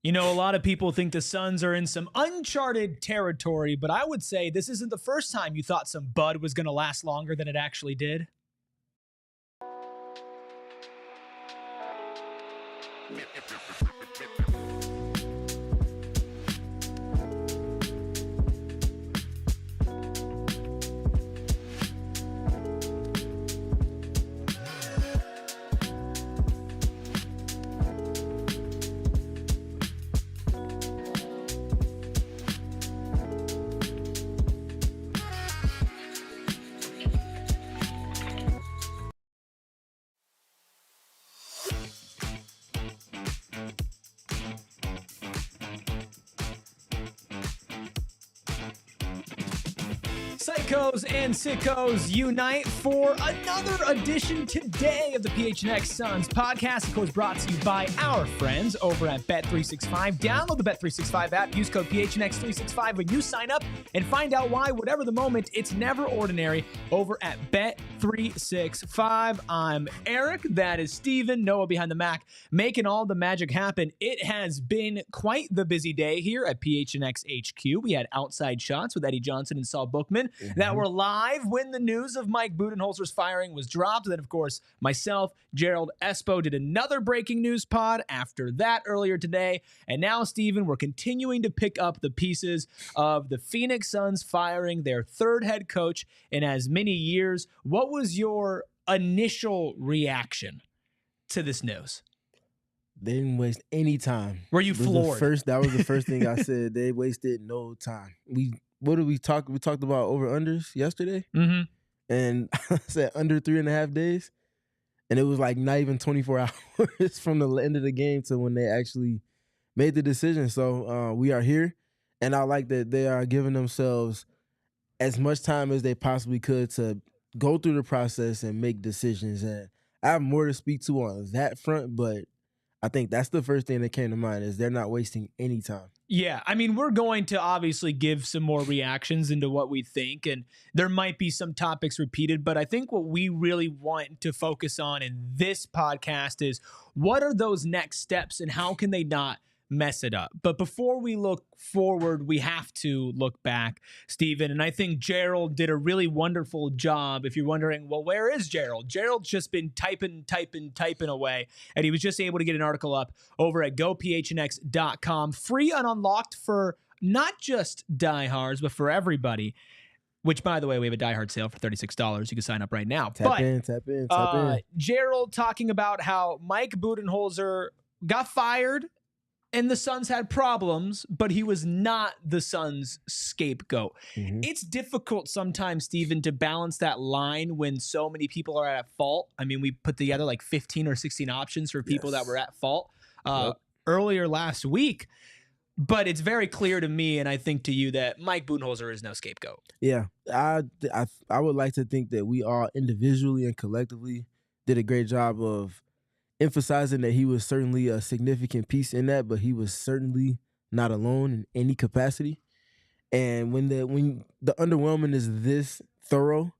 You know, a lot of people think the Suns are in some uncharted territory, but I would say this isn't the first time you thought some bud was going to last longer than it actually did. Psychos and sickos unite for another edition today of the PHNX Suns podcast. Of course, brought to you by our friends over at Bet365. Download the Bet365 app. Use code PHNX365 when you sign up and find out why, whatever the moment, it's never ordinary over at Bet365. I'm Erik. That is Stephen. Noah behind the Mac, making all the magic happen. It has been quite the busy day here at PHNX HQ. We had outside shots with Eddie Johnson and Saul Bookman that were live when the news of Mike Budenholzer's firing was dropped. Then, of course, myself, Gerald Espo, did another breaking news pod after that earlier today. And now, Stephen, we're continuing to pick up the pieces of the Phoenix Suns firing their third head coach in as many years. What was your initial reaction to this news? They didn't waste any time. Were you floored? That was the first thing I said. They wasted no time. What did we talk? We talked about over-unders yesterday. Mm-hmm. And I said under 3.5 days. And it was like not even 24 hours from the end of the game to when they actually made the decision. So we are here. And I like that they are giving themselves as much time as they possibly could to go through the process and make decisions. And I have more to speak to on that front, but I think that's the first thing that came to mind is they're not wasting any time. Yeah, I mean, we're going to obviously give some more reactions into what we think, and there might be some topics repeated, but I think what we really want to focus on in this podcast is what are those next steps and how can they not mess it up? But before we look forward, we have to look back, Stephen. And I think Gerald did a really wonderful job. If you're wondering, well, where is Gerald? Gerald's just been typing away. And he was just able to get an article up over at gophnx.com, free and unlocked for not just diehards, but for everybody. Which, by the way, we have a diehard sale for $36. You can sign up right now. Tap in. Gerald talking about how Mike Budenholzer got fired and the Suns had problems, but he was not the Suns' scapegoat. Mm-hmm. It's difficult sometimes, Stephen, to balance that line when so many people are at fault. I mean, we put together like 15 or 16 options for people that were at fault earlier last week. But it's very clear to me, and I think to you, that Mike Budenholzer is no scapegoat. Yeah, I would like to think that we all individually and collectively did a great job of emphasizing that he was certainly a significant piece in that, but he was certainly not alone in any capacity. And when the underwhelming is this thorough,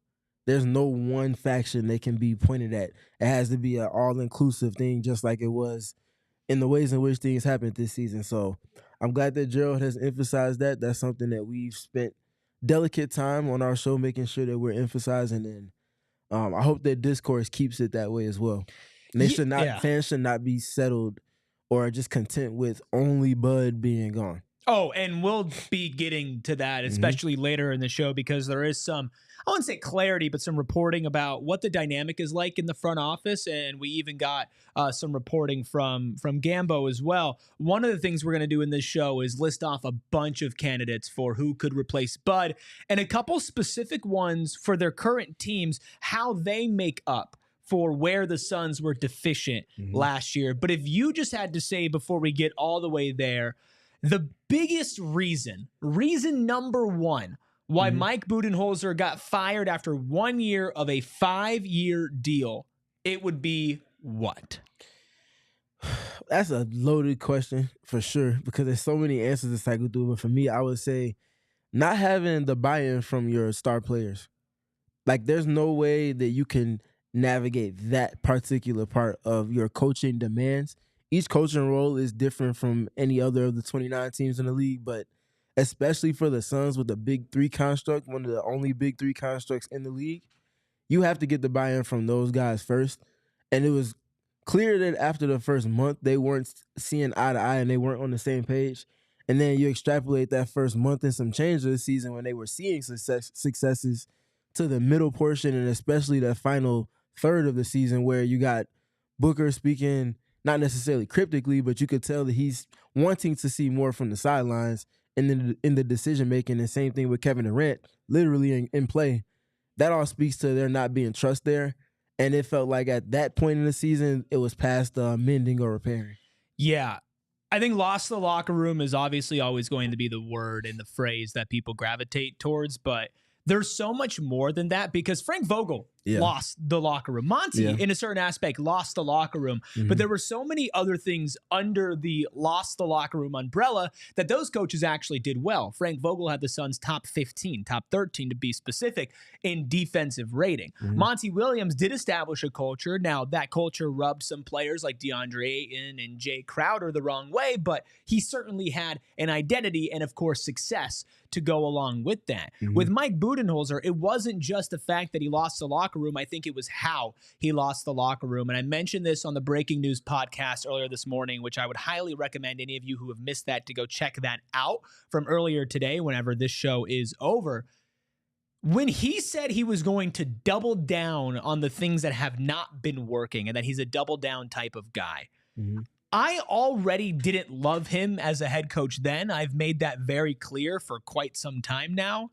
there's no one faction that can be pointed at. It has to be an all-inclusive thing, just like it was in the ways in which things happened this season. So I'm glad that Gerald has emphasized that. That's something that we've spent delicate time on our show making sure that we're emphasizing, and I hope that discourse keeps it that way as well. And fans should not be settled or just content with only Bud being gone. Oh, and we'll be getting to that, especially later in the show, because there is some, I wouldn't say clarity, but some reporting about what the dynamic is like in the front office. And we even got some reporting from Gambo as well. One of the things we're going to do in this show is list off a bunch of candidates for who could replace Bud and a couple specific ones for their current teams, how they make up for where the Suns were deficient last year. But if you just had to say before we get all the way there, the biggest reason number one, why Mike Budenholzer got fired after 1 year of a 5-year deal, it would be what? That's a loaded question for sure, because there's so many answers to cycle through. But for me, I would say not having the buy-in from your star players. Like, there's no way that you can navigate that particular part of your coaching demands each coaching role is different from any other of the 29 teams in the league, but especially for the Suns with the Big Three construct, one of the only Big Three constructs in the league, you have to get the buy-in from those guys first. And it was clear that after the first month, they weren't seeing eye to eye and they weren't on the same page. And then you extrapolate that first month and some change of the season when they were seeing successes to the middle portion and especially the final third of the season where you got Booker speaking not necessarily cryptically, but you could tell that he's wanting to see more from the sidelines and in the decision-making. And same thing with Kevin Durant, literally in play. That all speaks to there not being trust there. And it felt like at that point in the season, it was past mending or repairing. Yeah. I think lost the locker room is obviously always going to be the word and the phrase that people gravitate towards, but there's so much more than that because Frank Vogel lost the locker room. Monty, in a certain aspect, lost the locker room. But there were so many other things under the lost the locker room umbrella that those coaches actually did well. Frank Vogel had the Suns top 15, top 13 to be specific, in defensive rating. Monty Williams did establish a culture. Now, that culture rubbed some players like DeAndre Ayton and Jay Crowder the wrong way, but he certainly had an identity and, of course, success to go along with that. With Mike Budenholzer, it wasn't just the fact that he lost the locker room. I think it was how he lost the locker room. And I mentioned this on the Breaking News podcast earlier this morning, which I would highly recommend any of you who have missed that to go check that out from earlier today whenever this show is over. When he said he was going to double down on the things that have not been working and that he's a double down type of guy, I already didn't love him as a head coach then. I've made that very clear for quite some time now.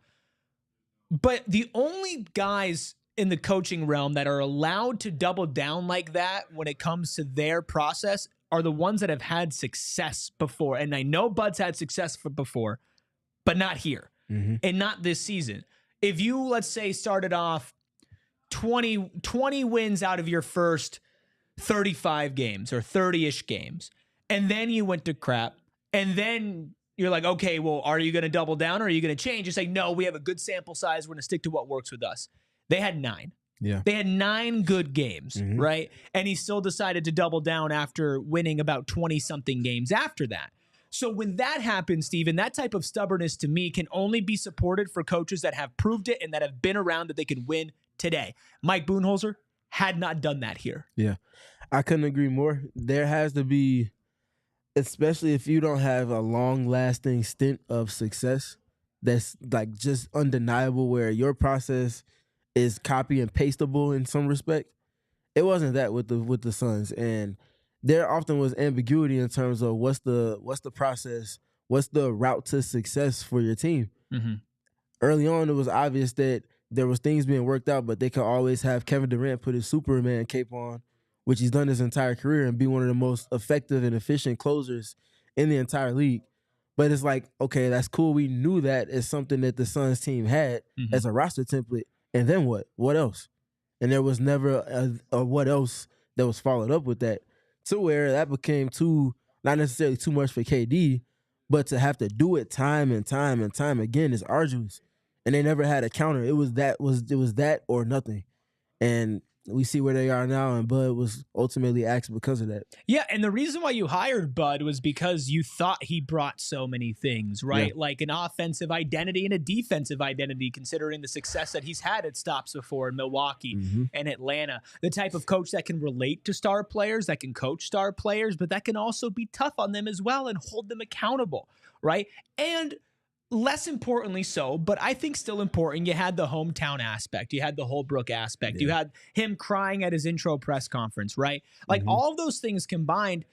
But the only guys in the coaching realm that are allowed to double down like that when it comes to their process are the ones that have had success before. And I know Bud's had success before, but not here and not this season. If you, let's say, started off 20 wins out of your first 35 games or 30-ish games, and then you went to crap, and then you're like, okay, well, are you going to double down or are you going to change? You say, no, we have a good sample size. We're going to stick to what works with us. They had 9. Yeah. They had 9 good games, right? And he still decided to double down after winning about 20-something games after that. So when that happens, Stephen, that type of stubbornness to me can only be supported for coaches that have proved it and that have been around that they can win today. Mike Budenholzer had not done that here. Yeah, I couldn't agree more. There has to be, especially if you don't have a long-lasting stint of success that's like just undeniable where your process is copy and pasteable in some respect. It wasn't that with the Suns, and there often was ambiguity in terms of what's the process, what's the route to success for your team. Early on, it was obvious that there was things being worked out, but they could always have Kevin Durant put his Superman cape on, which he's done his entire career, and be one of the most effective and efficient closers in the entire league. But it's like, okay, that's cool. We knew that as something that the Suns team had as a roster template. And then what? What else? And there was never a what else that was followed up with that, to where that became not necessarily too much for KD, but to have to do it time and time and time again is arduous. And they never had a counter. It was that or nothing. And we see where they are now, and Bud was ultimately axed because of that. Yeah, and the reason why you hired Bud was because you thought he brought so many things, right? Yeah. Like an offensive identity and a defensive identity, considering the success that he's had at stops before in Milwaukee and Atlanta. The type of coach that can relate to star players, that can coach star players, but that can also be tough on them as well and hold them accountable, right? And less importantly so, but I think still important, you had the hometown aspect. You had the Holbrook aspect. You had him crying at his intro press conference, right? Like all of those things combined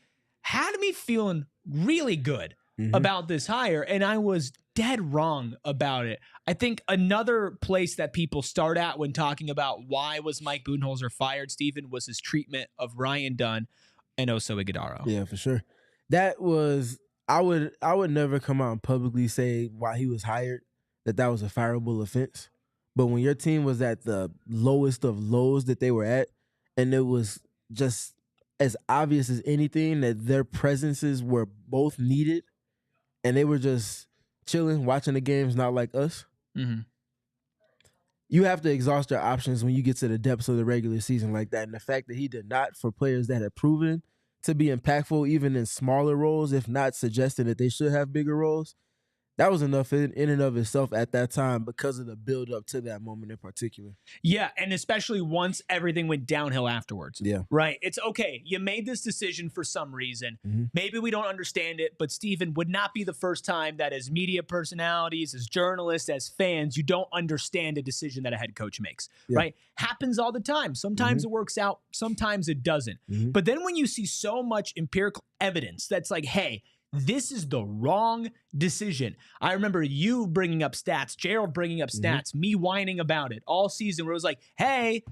had me feeling really good about this hire, and I was dead wrong about it. I think another place that people start at when talking about why was Mike Budenholzer fired, Stephen, was his treatment of Ryan Dunn and Oso Ighodaro. Yeah, for sure. That was... I would never come out and publicly say why he was hired that was a fireable offense. But when your team was at the lowest of lows that they were at, and it was just as obvious as anything that their presences were both needed, and they were just chilling, watching the games, not like us, you have to exhaust your options when you get to the depths of the regular season like that. And the fact that he did not, for players that had proven to be impactful even in smaller roles, if not suggesting that they should have bigger roles, that was enough in and of itself at that time because of the build up to that moment in particular. Yeah, and especially once everything went downhill afterwards. Yeah. Right? It's okay. You made this decision for some reason. Maybe we don't understand it, but Stephen, would not be the first time that as media personalities, as journalists, as fans, you don't understand a decision that a head coach makes. Yeah. Right? Happens all the time. Sometimes it works out, sometimes it doesn't. But then when you see so much empirical evidence that's like, hey, this is the wrong decision. I remember you bringing up stats, Gerald bringing up stats, me whining about it all season where it was like, hey,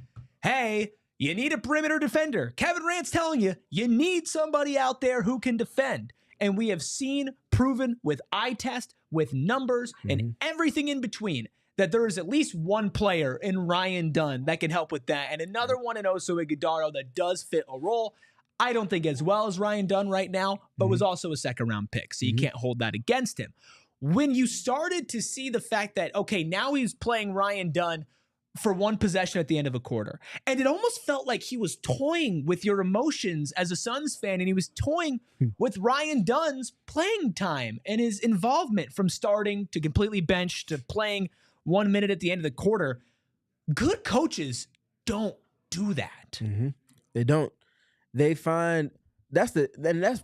you need a perimeter defender. Kevin Durant's telling you, you need somebody out there who can defend. And we have seen, proven with eye test, with numbers, and everything in between, that there is at least one player in Ryan Dunn that can help with that, and another one in Oso Ighodaro that does fit a role. I don't think as well as Ryan Dunn right now, but was also a second-round pick, so you can't hold that against him. When you started to see the fact that, okay, now he's playing Ryan Dunn for one possession at the end of a quarter, and it almost felt like he was toying with your emotions as a Suns fan, and he was toying with Ryan Dunn's playing time and his involvement from starting to completely benched to playing 1 minute at the end of the quarter. Good coaches don't do that. They don't. They find that's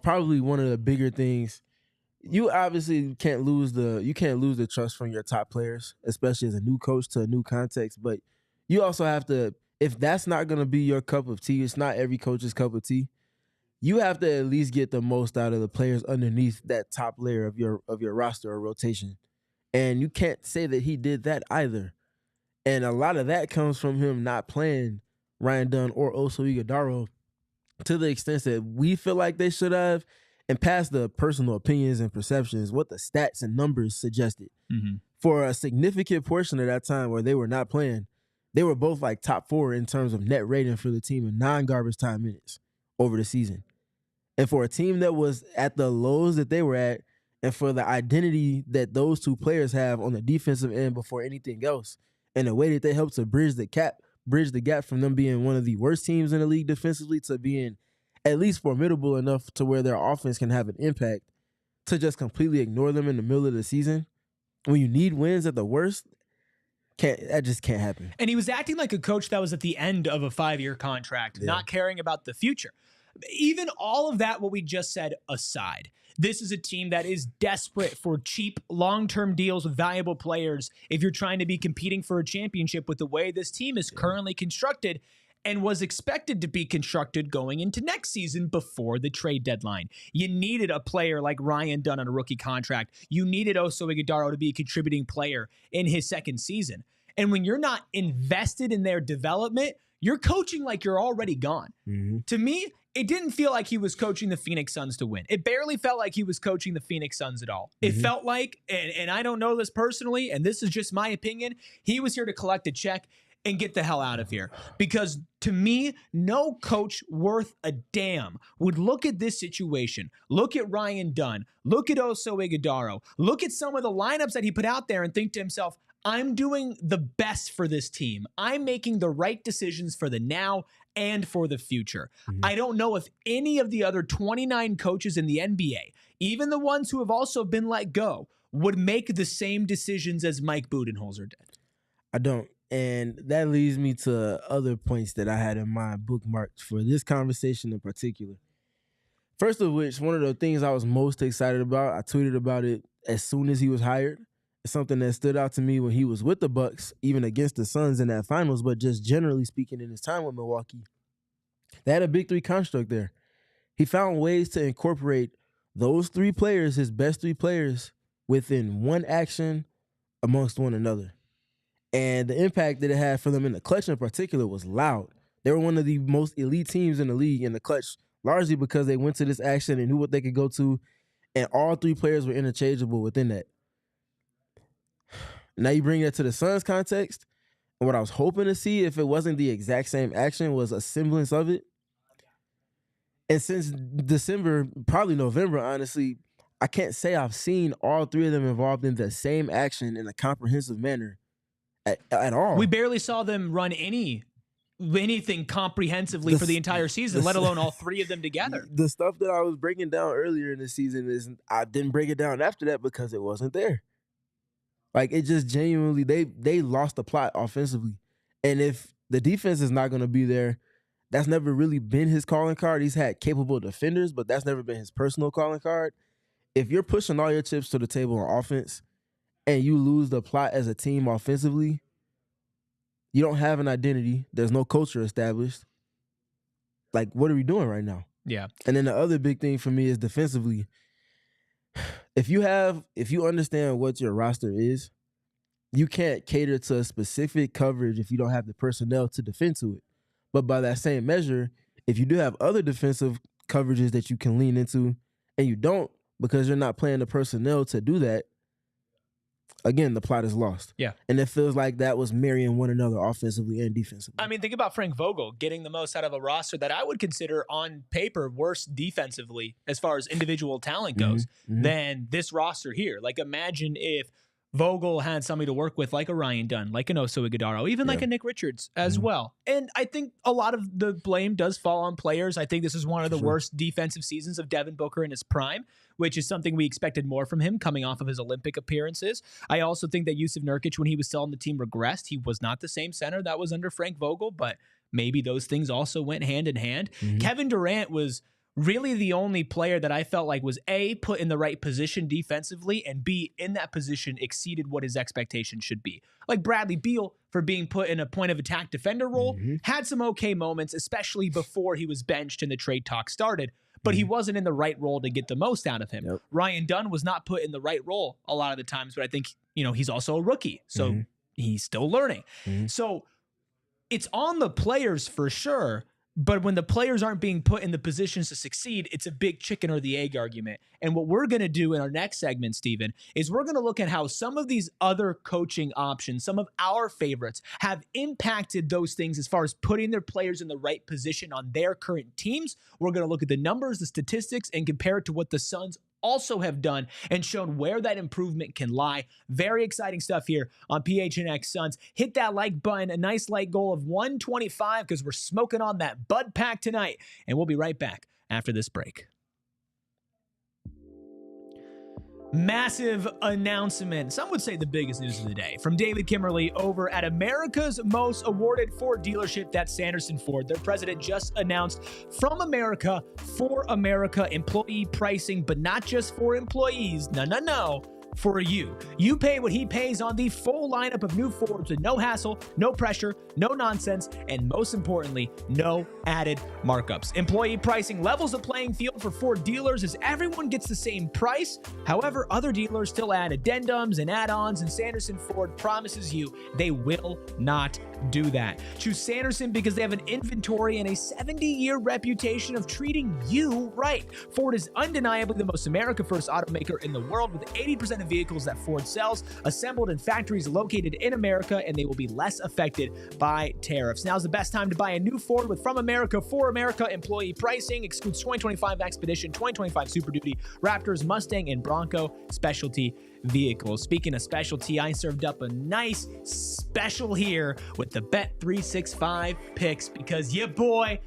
probably one of the bigger things. You obviously can't lose the trust from your top players, especially as a new coach to a new context. But you also have to, if that's not going to be your cup of tea, it's not every coach's cup of tea. You have to at least get the most out of the players underneath that top layer of your roster or rotation, and you can't say that he did that either. And a lot of that comes from him not playing Ryan Dunn or Oso Ighodaro to the extent that we feel like they should have, and past the personal opinions and perceptions, what the stats and numbers suggested. For a significant portion of that time where they were not playing, they were both like top 4 in terms of net rating for the team in non-garbage time minutes over the season. And for a team that was at the lows that they were at, and for the identity that those two players have on the defensive end before anything else, and the way that they helped to bridge the gap from them being one of the worst teams in the league defensively to being at least formidable enough to where their offense can have an impact, to just completely ignore them in the middle of the season when you need wins at the worst, that just can't happen. And he was acting like a coach that was at the end of a 5-year contract, not caring about the future. Even all of that, what we just said aside, this is a team that is desperate for cheap, long-term deals with valuable players if you're trying to be competing for a championship with the way this team is currently constructed and was expected to be constructed going into next season before the trade deadline. You needed a player like Ryan Dunn on a rookie contract. You needed Oso Ighodaro to be a contributing player in his second season. And when you're not invested in their development, you're coaching like you're already gone. To me, it didn't feel like he was coaching the Phoenix Suns to win. It barely felt like he was coaching the Phoenix Suns at all. It felt like, and I don't know this personally, and this is just my opinion, he was here to collect a check and get the hell out of here. Because to me, no coach worth a damn would look at this situation, look at Ryan Dunn, look at Oso Ighodaro, look at some of the lineups that he put out there and think to himself, I'm doing the best for this team. I'm making the right decisions for the now and for the future. I don't know if any of the other 29 coaches in the NBA, even the ones who have also been let go, would make the same decisions as Mike Budenholzer did. I don't. And that leads me to other points that I had in mind bookmarked for this conversation in particular. First of which, one of the things I was most excited about, I tweeted about it as soon as he was hired. It's something that stood out to me when he was with the Bucks, even against the Suns in that finals, but just generally speaking in his time with Milwaukee. They had a big 3 construct there. He found ways to incorporate those 3 players, his best 3 players, within one action amongst one another. And the impact that it had for them in the clutch in particular was loud. They were one of the most elite teams in the league in the clutch, largely because they went to this action and knew what they could go to, and all 3 players were interchangeable within that. Now you bring that to the Suns context, and what I was hoping to see, if it wasn't the exact same action, was a semblance of it. And since December, probably November, honestly, I can't say I've seen all 3 of them involved in the same action in a comprehensive manner at all. We barely saw them run any anything comprehensively for the entire season, let alone all three of them together. The stuff that I was breaking down earlier in the season I didn't break it down after that because it wasn't there. Like, it just genuinely, they lost the plot offensively. And if the defense is not going to be there, that's never really been his calling card. He's had capable defenders, but that's never been his personal calling card. If you're pushing all your chips to the table on offense and you lose the plot as a team offensively, you don't have an identity. There's no culture established. Like, what are we doing right now? Yeah. And then the other big thing for me is defensively. If you understand what your roster is, you can't cater to a specific coverage if you don't have the personnel to defend to it. But by that same measure, if you do have other defensive coverages that you can lean into and you don't because you're not playing the personnel to do that, again, the plot is lost. Yeah. And it feels like that was marrying one another offensively and defensively. I mean, think about Frank Vogel getting the most out of a roster that I would consider on paper worse defensively as far as individual talent goes than this roster here. Like, imagine if Vogel had somebody to work with like a Ryan Dunn, like an Oso Ighodaro, even like a Nick Richards as well. And I think a lot of the blame does fall on players. I think this is one of the worst defensive seasons of Devin Booker in his prime, which is something we expected more from him coming off of his Olympic appearances. I also think that Yusuf Nurkic, when he was still on the team, regressed. He was not the same center that was under Frank Vogel, but maybe those things also went hand in hand. Kevin Durant was really the only player that I felt like was A, put in the right position defensively, and B, in that position exceeded what his expectations should be. Like Bradley Beal, for being put in a point of attack defender role, had some okay moments, especially before he was benched and the trade talk started, but he wasn't in the right role to get the most out of him. Ryan Dunn was not put in the right role a lot of the times, but I think, he's also a rookie, so he's still learning. So it's on the players for sure. But when the players aren't being put in the positions to succeed, it's a big chicken or the egg argument. And what we're going to do in our next segment, Stephen, is we're going to look at how some of these other coaching options, some of our favorites, have impacted those things as far as putting their players in the right position on their current teams. We're going to look at the numbers, the statistics, and compare it to what the Suns also have done and shown where that improvement can lie. Very exciting stuff here on PHNX Suns. Hit that like button, a nice like goal of 125 because we're smoking on that Bud Pack tonight. And we'll be right back after this break. Massive announcement. Some would say the biggest news of the day from David Kimmerly over at America's most awarded Ford dealership, that's Sanderson Ford. Their president just announced from America for America employee pricing, but not just for employees. No. For you. You pay what he pays on the full lineup of new Fords with no hassle, no pressure, no nonsense, and most importantly, no added markups. Employee pricing levels the playing field for Ford dealers as everyone gets the same price. However, other dealers still add addendums and add-ons, and Sanderson Ford promises you they will not do that. Choose Sanderson because they have an inventory and a 70-year reputation of treating you right. Ford is undeniably the most America-first automaker in the world, with 80% of vehicles that Ford sells assembled in factories located in America, and they will be less affected by tariffs. Now's the best time to buy a new Ford with From America for America employee pricing. Excludes 2025 Expedition, 2025 Super Duty, Raptors, Mustang, and Bronco specialty vehicles. Speaking of specialty, I served up a nice special here with the Bet365 picks because your boy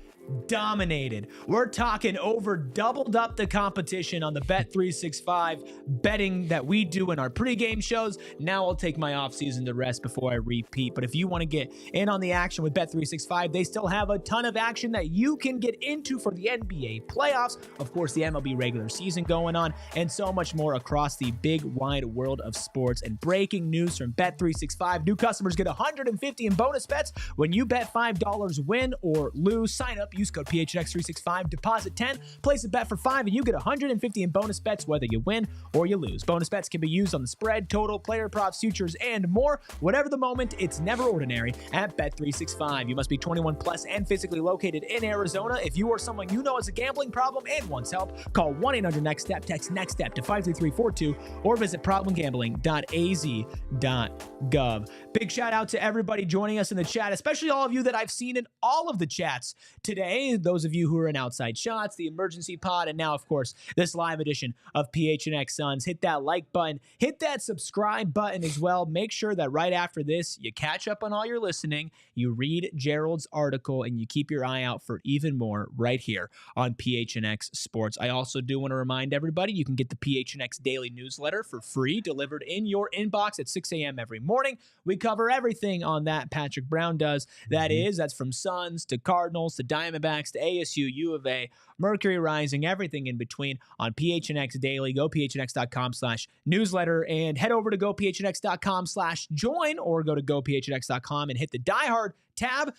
dominated. We're talking over doubled up the competition on the Bet365 betting that we do in our pregame shows. Now I'll take my offseason to rest before I repeat. But if you want to get in on the action with Bet365, they still have a ton of action that you can get into for the NBA playoffs, of course, the MLB regular season going on, and so much more across the big wide world of sports. And breaking news from Bet365, new customers get $150 in bonus bets when you bet $5, win or lose. Sign up, use code PHNX365, deposit 10, place a bet for $5, and you get $150 in bonus bets whether you win or you lose. Bonus bets can be used on the spread, total, player props, futures, and more. Whatever the moment, it's never ordinary at Bet365. You must be 21 plus and physically located in Arizona. If you or someone you know has a gambling problem and wants help, call 1-800-NEXT-STEP, text NEXT-STEP to 53342, or visit problemgambling.az.gov. Big shout out to everybody joining us in the chat, especially all of you that I've seen in all of the chats today. Those of you who are in Outside Shots, the Emergency Pod, and now, of course, this live edition of PHNX Suns. Hit that like button, hit that subscribe button as well. Make sure that right after this, you catch up on all your listening, you read Gerald's article, and you keep your eye out for even more right here on PHNX Sports. I also do want to remind everybody you can get the PHNX Daily Newsletter for free, delivered in your inbox at 6 a.m. every morning. We cover everything on that Patrick Brown does. That's from Suns to Cardinals to Diamondbacks to ASU, U of A, Mercury Rising, everything in between on PHNX Daily. Go PHNX.com/newsletter and head over to GoPHNX.com/join or go to GoPHNX.com and hit the Die Hard tab.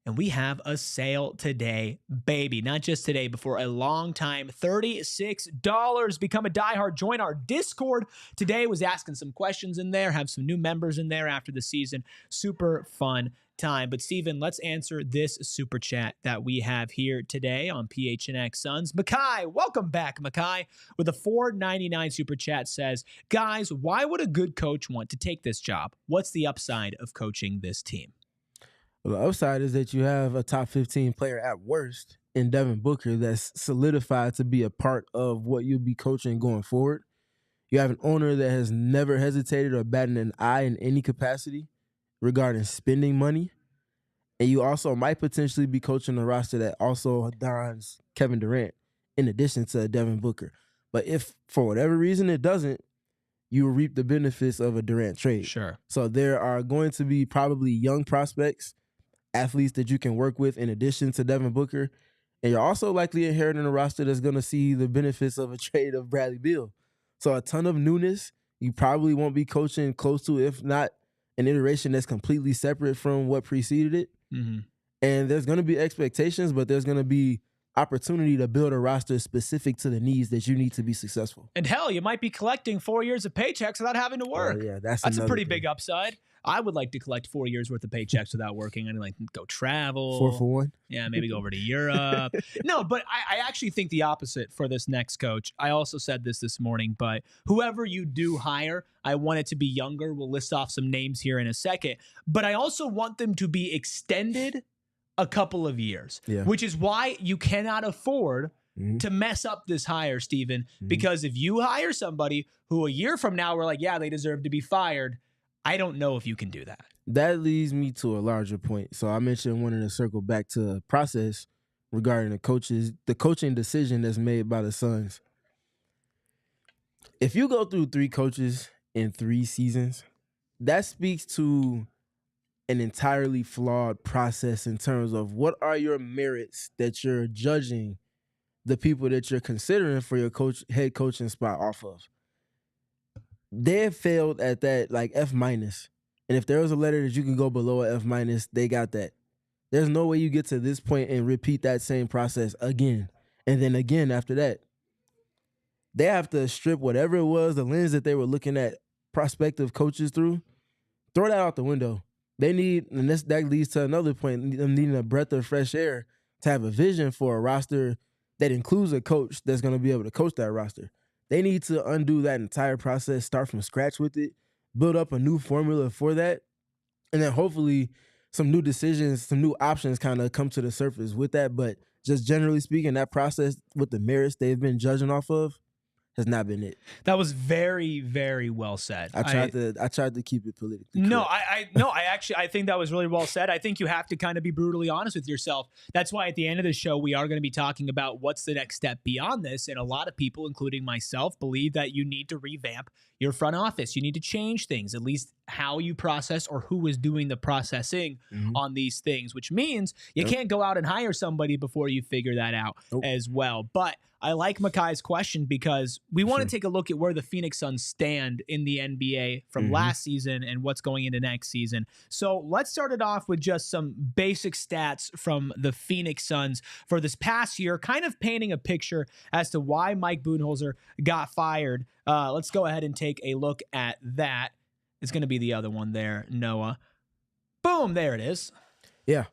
And we have a sale today, baby. Not just today, but for a long time. $36. Become a diehard. Join our Discord. Today was asking some questions in there. Have some new members in there after the season. Super fun time. But Stephen, let's answer this super chat that we have here today on PHNX Suns. Makai, welcome back, Makai, with a $4.99 super chat says, guys, why would a good coach want to take this job? What's the upside of coaching this team? Well, the upside is that you have a top 15 player at worst in Devin Booker that's solidified to be a part of what you'll be coaching going forward. You have an owner that has never hesitated or batted an eye in any capacity regarding spending money. And you also might potentially be coaching a roster that also dons Kevin Durant in addition to Devin Booker. But if for whatever reason it doesn't, you will reap the benefits of a Durant trade. Sure. So there are going to be probably young prospects, athletes that you can work with in addition to Devin Booker. And you're also likely inheriting a roster that's going to see the benefits of a trade of Bradley Beal. So a ton of newness. You probably won't be coaching close to, if not an iteration that's completely separate from what preceded it. Mm-hmm. And there's going to be expectations, but there's going to be opportunity to build a roster specific to the needs that you need to be successful. And hell, you might be collecting 4 years of paychecks without having to work. Yeah, that's a pretty thing. big upside. I would like to collect 4 years worth of paychecks without working. I'd like to go travel. 4 for 1. Yeah, maybe go over to Europe. No, but I actually think the opposite for this next coach. I also said this morning, but whoever you do hire, I want it to be younger. We'll list off some names here in a second. But I also want them to be extended a couple of years, which is why you cannot afford to mess up this hire, Stephen, because if you hire somebody who a year from now we're like, yeah, they deserve to be fired, I don't know if you can do that. That leads me to a larger point. So I mentioned wanting to circle back to process regarding the coaching decision that's made by the Suns. If you go through 3 coaches in 3 seasons, that speaks to an entirely flawed process in terms of what are your merits that you're judging the people that you're considering for your head coaching spot off of. They have failed at that, like F-. And if there was a letter that you can go below a F-, they got that. There's no way you get to this point and repeat that same process again. And then again after that. They have to strip whatever it was, the lens that they were looking at prospective coaches through, throw that out the window. They need, and that leads to another point, them needing a breath of fresh air to have a vision for a roster that includes a coach that's going to be able to coach that roster. They need to undo that entire process, start from scratch with it, build up a new formula for that, and then hopefully some new decisions, some new options kind of come to the surface with that. But just generally speaking, that process with the merits they've been judging off of has not been it. That was very, very well said. I tried to keep it politically No, correct. I think that was really well said. I think you have to kind of be brutally honest with yourself. That's why at the end of the show, we are going to be talking about what's the next step beyond this. And a lot of people, including myself, believe that you need to revamp your front office. You need to change things, at least how you process or who is doing the processing on these things, which means you can't go out and hire somebody before you figure that out as well. But I like Makai's question because we want to take a look at where the Phoenix Suns stand in the NBA from last season and what's going into next season. So let's start it off with just some basic stats from the Phoenix Suns for this past year, kind of painting a picture as to why Mike Budenholzer got fired. Let's go ahead and take a look at that. It's going to be the other one there, Noah. Boom, there it is. Yeah.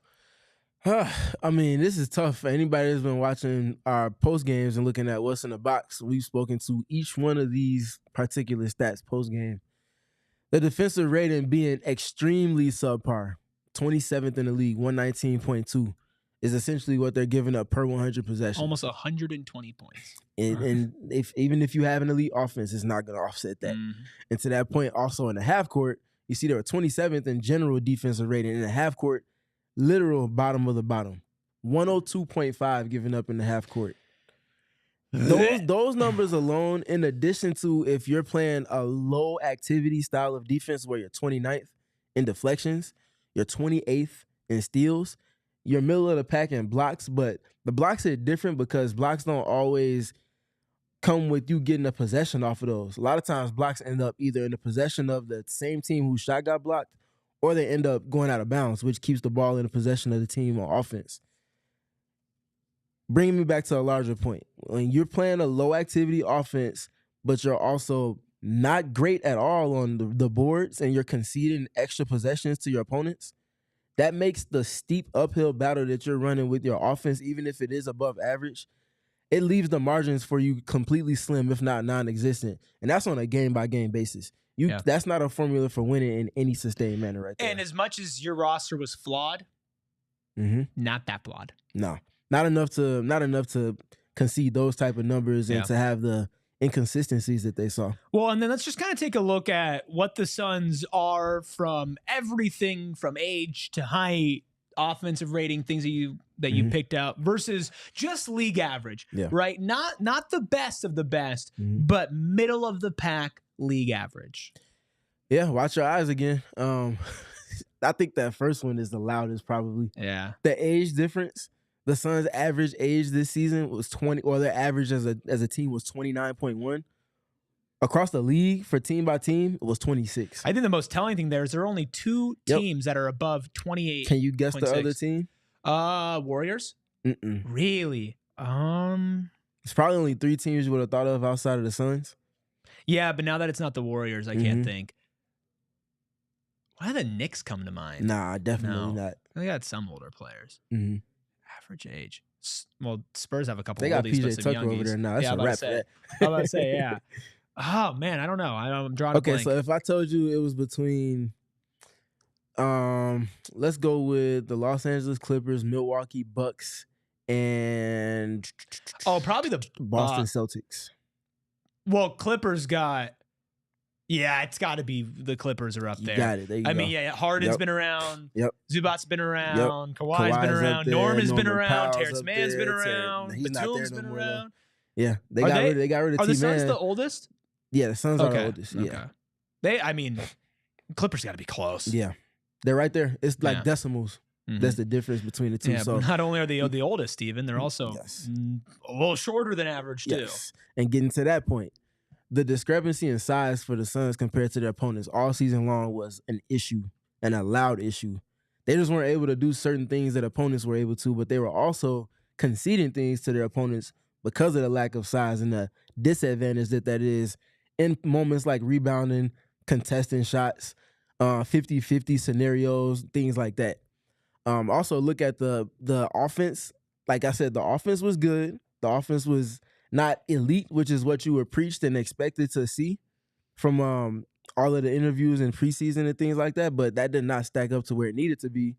I mean, this is tough for anybody that's been watching our post games and looking at what's in the box. We've spoken to each one of these particular stats post game. The defensive rating being extremely subpar, 27th in the league, 119.2 is essentially what they're giving up per 100 possessions. Almost 120 points. And even if you have an elite offense, it's not going to offset that. And to that point, also in the half court, you see they were 27th in general defensive rating. In the half court, literal bottom of the bottom. 102.5 given up in the half court. Those numbers alone, in addition to if you're playing a low activity style of defense where you're 29th in deflections, you're 28th in steals, you're middle of the pack in blocks, but the blocks are different because blocks don't always come with you getting a possession off of those. A lot of times blocks end up either in the possession of the same team whose shot got blocked, or they end up going out of bounds, which keeps the ball in the possession of the team on offense. Bringing me back to a larger point. When you're playing a low-activity offense, but you're also not great at all on the boards and you're conceding extra possessions to your opponents, that makes the steep uphill battle that you're running with your offense, even if it is above average, it leaves the margins for you completely slim, if not non-existent. And that's on a game-by-game basis. That's not a formula for winning in any sustained manner right there. And as much as your roster was flawed, not that flawed. No. Not enough to concede those type of numbers and to have the inconsistencies that they saw. Well, and then let's just kind of take a look at what the Suns are from everything from age to height, offensive rating, things that you picked out versus just league average, right? Not the best of the best, but middle of the pack league average. Yeah, watch your eyes again. I think that first one is the loudest probably. Yeah. The age difference. The Suns' average age this season was 20, or their average as a team was 29.1. Across the league, for team by team, it was 26. I think the most telling thing there is there are only two teams that are above 28. Can you guess the other team? Warriors? Really? It's probably only 3 teams you would have thought of outside of the Suns. Yeah, but now that it's not the Warriors, I can't think. Why do the Knicks come to mind? Nah, definitely not. They got some older players. Average age. Well, Spurs have a couple. They got oldies, PJ Tucker over there now. That's a wrap for that. I'm about to say, yeah. Oh man, I don't know. I'm drawing a blank. Okay, so if I told you it was between, let's go with the Los Angeles Clippers, Milwaukee Bucks, and probably the Boston Celtics. Well, Clippers got. Yeah, it's got to be the Clippers are up there. You got it. There you go. I mean, yeah, Harden's been around. Zubac's been around. Kawhi's been around. Norman's been around. Powell's Terrence Mann's been around. Batum's been around. Yeah, they got rid of T-Man. Are the Suns the oldest? Yeah, the Suns are the oldest. Yeah. Clippers got to be close. Yeah. They're right there. It's like decimals. That's the difference between the two. Yeah, so not only are they the oldest, Stephen, they're also a little shorter than average, too. Yes. And getting to that point, the discrepancy in size for the Suns compared to their opponents all season long was an issue, and a loud issue. They just weren't able to do certain things that opponents were able to, but they were also conceding things to their opponents because of the lack of size and the disadvantage that is in moments like rebounding, contesting shots, 50-50 scenarios, things like that. Also, look at the offense. Like I said, the offense was good. The offense was not elite, which is what you were preached and expected to see from all of the interviews and preseason and things like that, but that did not stack up to where it needed to be,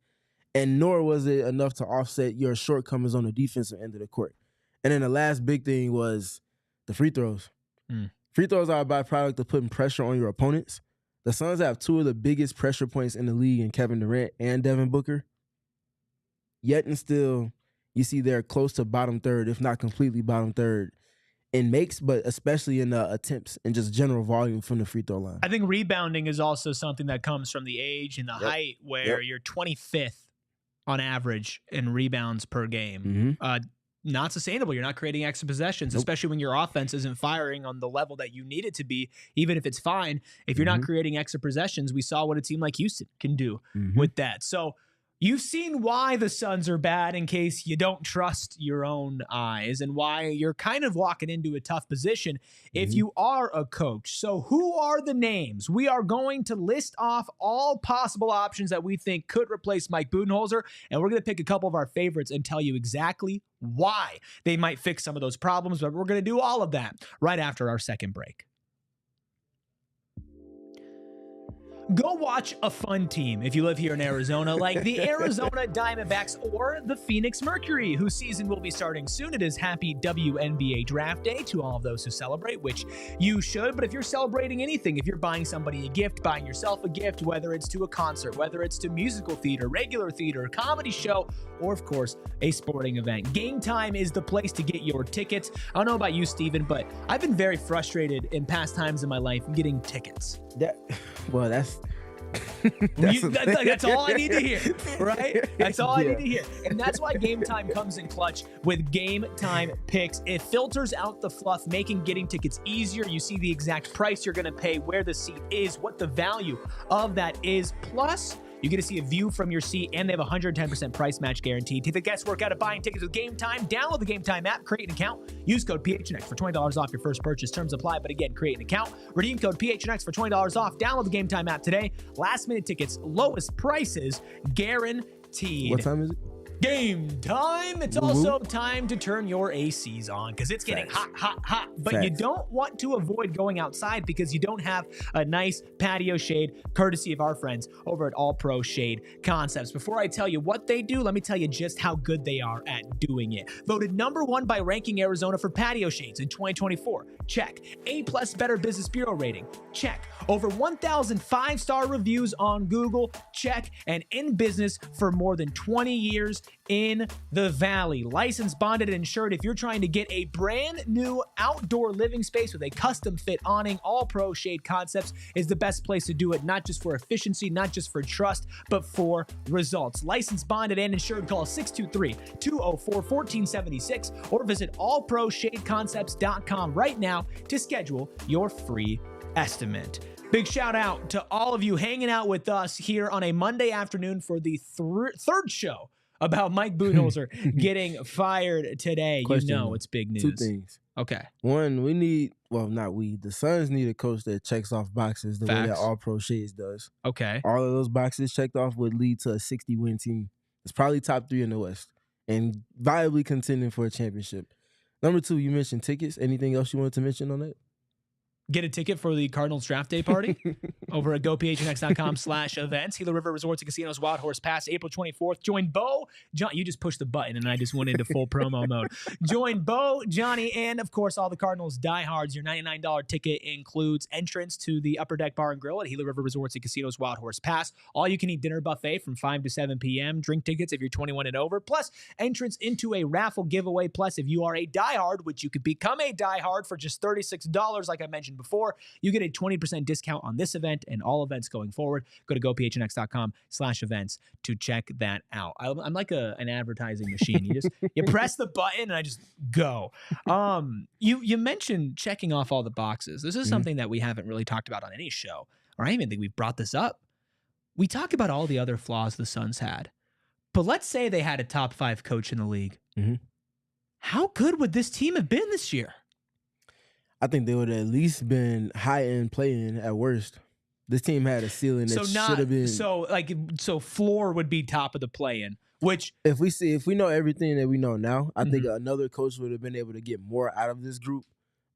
and nor was it enough to offset your shortcomings on the defensive end of the court. And then the last big thing was the free throws. Free throws are a byproduct of putting pressure on your opponents. The Suns have 2 of the biggest pressure points in the league in Kevin Durant and Devin Booker. Yet and still, you see they're close to bottom third, if not completely bottom third, in makes, but especially in attempts and just general volume from the free throw line. I think rebounding is also something that comes from the age and the height, where you're 25th on average in rebounds per game. Not sustainable. You're not creating extra possessions, especially when your offense isn't firing on the level that you need it to be, even if it's fine. If you're not creating extra possessions, we saw what a team like Houston can do with that. So you've seen why the Suns are bad in case you don't trust your own eyes, and why you're kind of walking into a tough position if you are a coach. So who are the names? We are going to list off all possible options that we think could replace Mike Budenholzer, and we're going to pick a couple of our favorites and tell you exactly why they might fix some of those problems, but we're going to do all of that right after our second break. Go watch a fun team if you live here in Arizona, like the Arizona Diamondbacks or the Phoenix Mercury, whose season will be starting soon. It is happy WNBA Draft Day to all of those who celebrate, which you should. But if you're celebrating anything, if you're buying somebody a gift, buying yourself a gift, whether it's to a concert, whether it's to musical theater, regular theater, comedy show, or of course, a sporting event, Game Time is the place to get your tickets. I don't know about you, Stephen, but I've been very frustrated in past times in my life getting tickets. That's all I need to hear, right? That's all I need to hear. And that's why Game Time comes in clutch with Game Time picks. It filters out the fluff, making getting tickets easier. You see the exact price you're going to pay, where the seat is, what the value of that is. Plus, you get to see a view from your seat, and they have a 110% price match guaranteed. Take the guesswork out of buying tickets with Game Time. Download the Game Time app, create an account, use code PHNX for $20 off your first purchase. Terms apply, but again, create an account, redeem code PHNX for $20 off. Download the Game Time app today. Last minute tickets, lowest prices guaranteed. What time is it? Game time. It's also time to turn your ACs on because it's getting hot. But you don't want to avoid going outside because you don't have a nice patio shade, courtesy of our friends over at All Pro Shade Concepts. Before I tell you what they do, let me tell you just how good they are at doing it. Voted #1 by Ranking Arizona for patio shades in 2024. Check. A+ Better Business Bureau rating. Check. Over 1,000 5-star reviews on Google. Check. And in business for more than 20 years in the Valley. Licensed, bonded, and insured. If you're trying to get a brand new outdoor living space with a custom fit awning, All Pro Shade Concepts is the best place to do it, not just for efficiency, not just for trust, but for results. Licensed, bonded, and insured. Call 623-204-1476 or visit allproshadeconcepts.com right now to schedule your free estimate. Big shout out to all of you hanging out with us here on a Monday afternoon for the third show about Mike Budenholzer getting fired today. Question, you know it's big news. Two things. Okay. One, the Suns need a coach that checks off boxes the way that All Pro Shades does. Okay. All of those boxes checked off would lead to a 60-win team. It's probably top 3 in the West and viably contending for a championship. #2, you mentioned tickets. Anything else you wanted to mention on that? Get a ticket for the Cardinals draft day party over at gophnx.com/events. Gila River Resorts and Casinos Wild Horse Pass, April 24th. Join Bo, John. You just pushed the button and I just went into full promo mode. Join Bo, Johnny, and of course all the Cardinals diehards. Your $99 ticket includes entrance to the Upper Deck Bar and Grill at Gila River Resorts and Casinos Wild Horse Pass. All you can eat dinner buffet from 5 to 7 p.m. Drink tickets if you're 21 and over. Plus entrance into a raffle giveaway. Plus if you are a diehard, which you could become a diehard for just $36, like I mentioned before, you get a 20% discount on this event and all events going forward. Go to gophnx.com/events to check that out. I'm like an advertising machine. You press the button and I just go. You mentioned checking off all the boxes. This is something that we haven't really talked about on any show, or I even think we've brought this up. We talk about all the other flaws the Suns had, but let's say they had a top 5 coach in the league. How good would this team have been this year? I think they would have at least been high-end playing at worst. This team had a ceiling that should have been. So floor would be top of the play-in, which if we know everything that we know now, I think another coach would have been able to get more out of this group,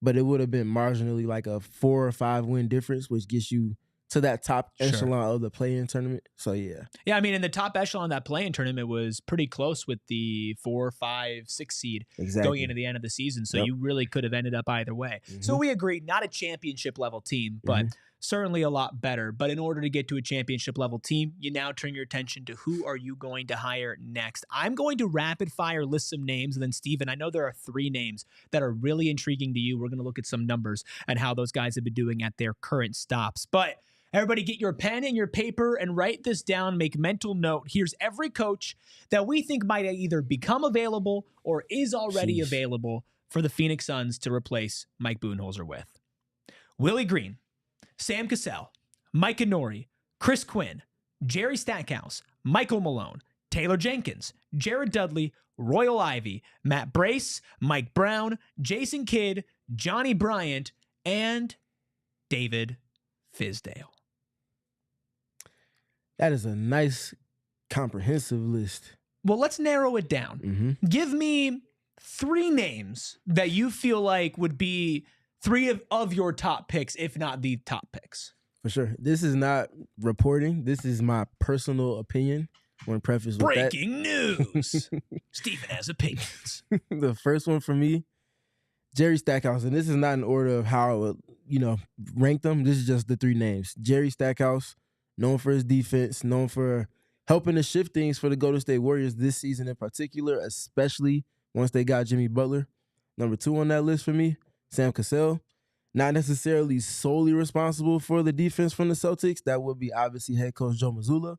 but it would have been marginally like a 4 or 5 win difference, which gets you to that top echelon of the play-in tournament. So, yeah. Yeah, I mean, in the top echelon of that play-in tournament was pretty close with the 4, 5, 6 seed going into the end of the season. So you really could have ended up either way. So we agree, not a championship level team, but certainly a lot better. But in order to get to a championship level team, you now turn your attention to who are you going to hire next. I'm going to rapid fire list some names. And then Stephen, I know there are 3 names that are really intriguing to you. We're going to look at some numbers and how those guys have been doing at their current stops. But everybody get your pen and your paper and write this down. Make mental note. Here's every coach that we think might either become available or is already available for the Phoenix Suns to replace Mike Budenholzer with. Willie Green, Sam Cassell, Mike Inori, Chris Quinn, Jerry Stackhouse, Michael Malone, Taylor Jenkins, Jared Dudley, Royal Ivy, Matt Brace, Mike Brown, Jason Kidd, Johnny Bryant, and David Fizdale. That is a nice, comprehensive list. Well, let's narrow it down. Give me 3 names that you feel like would be 3 of your top picks, if not the top picks. For sure. This is not reporting. This is my personal opinion. I want to preface with that. Breaking news. Stephen has opinions. The first one for me, Jerry Stackhouse. And this is not in order of how I would, rank them. This is just the three names. Jerry Stackhouse, known for his defense, known for helping to shift things for the Golden State Warriors this season in particular, especially once they got Jimmy Butler. Number 2 on that list for me, Sam Cassell. Not necessarily solely responsible for the defense from the Celtics. That would be obviously head coach Joe Mazzulla.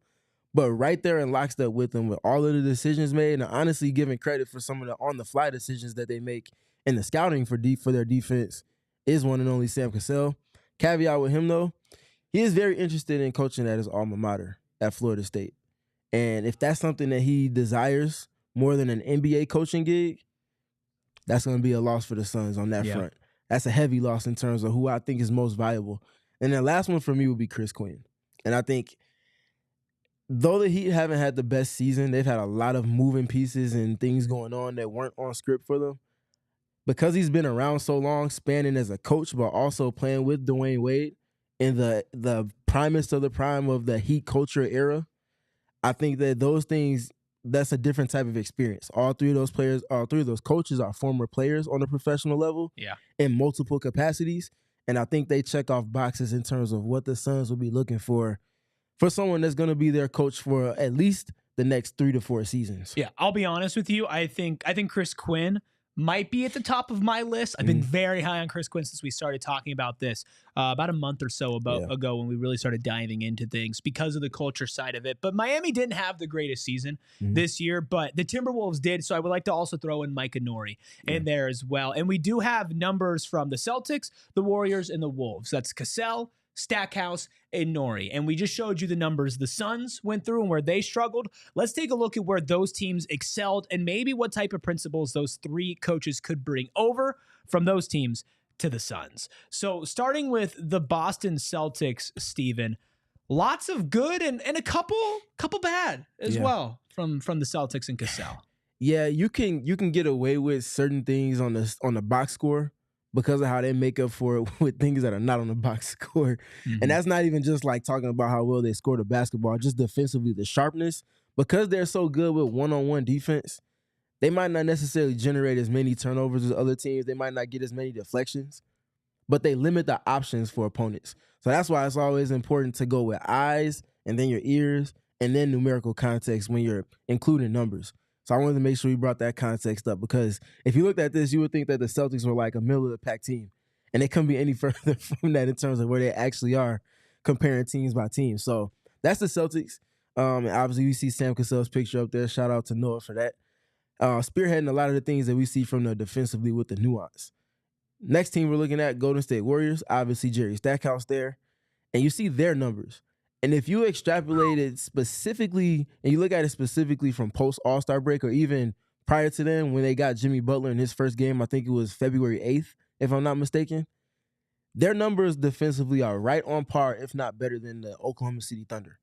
But right there in lockstep with them with all of the decisions made, and honestly giving credit for some of the on-the-fly decisions that they make in the scouting for their defense is one and only Sam Cassell. Caveat with him, though, he is very interested in coaching at his alma mater at Florida State. And if that's something that he desires more than an NBA coaching gig, that's going to be a loss for the Suns on that front. That's a heavy loss in terms of who I think is most valuable. And the last one for me would be Chris Quinn. And I think though the Heat haven't had the best season, they've had a lot of moving pieces and things going on that weren't on script for them. Because he's been around so long, spanning as a coach, but also playing with Dwayne Wade in the primest of the prime of the Heat culture era, I think that those things, that's a different type of experience. All three of those coaches are former players on a professional level in multiple capacities. And I think they check off boxes in terms of what the Suns will be looking for someone that's going to be their coach for at least the next 3 to 4 seasons. Yeah, I'll be honest with you. I think Chris Quinn might be at the top of my list. I've been very high on Chris Quinn since we started talking about this about a month or so ago when we really started diving into things because of the culture side of it. But Miami didn't have the greatest season this year, but the Timberwolves did. So I would like to also throw in Mike Inori in there as well. And we do have numbers from the Celtics, the Warriors, and the Wolves. That's Cassell, Stackhouse, and Nori. And we just showed you the numbers the Suns went through and where they struggled. Let's take a look at where those teams excelled and maybe what type of principles those three coaches could bring over from those teams to the Suns. So starting with the Boston Celtics, Stephen, lots of good and a couple bad as well from the Celtics and Cassell. Yeah, you can get away with certain things on the box score because of how they make up for it with things that are not on the box score. And that's not even just like talking about how well they score the basketball, just defensively, the sharpness. Because they're so good with one-on-one defense, they might not necessarily generate as many turnovers as other teams. They might not get as many deflections, but they limit the options for opponents. So that's why it's always important to go with eyes and then your ears and then numerical context when you're including numbers. So I wanted to make sure we brought that context up because if you looked at this, you would think that the Celtics were like a middle-of-the-pack team. And they couldn't be any further from that in terms of where they actually are comparing teams by team. So that's the Celtics. And obviously, we see Sam Cassell's picture up there. Shout out to Noah for that. Spearheading a lot of the things that we see from the defensively with the nuance. Next team we're looking at, Golden State Warriors. Obviously, Jerry Stackhouse there. And you see their numbers. And if you extrapolate it specifically, and you look at it specifically from post-All-Star break or even prior to then when they got Jimmy Butler in his first game, I think it was February 8th, if I'm not mistaken, their numbers defensively are right on par, if not better than the Oklahoma City Thunder.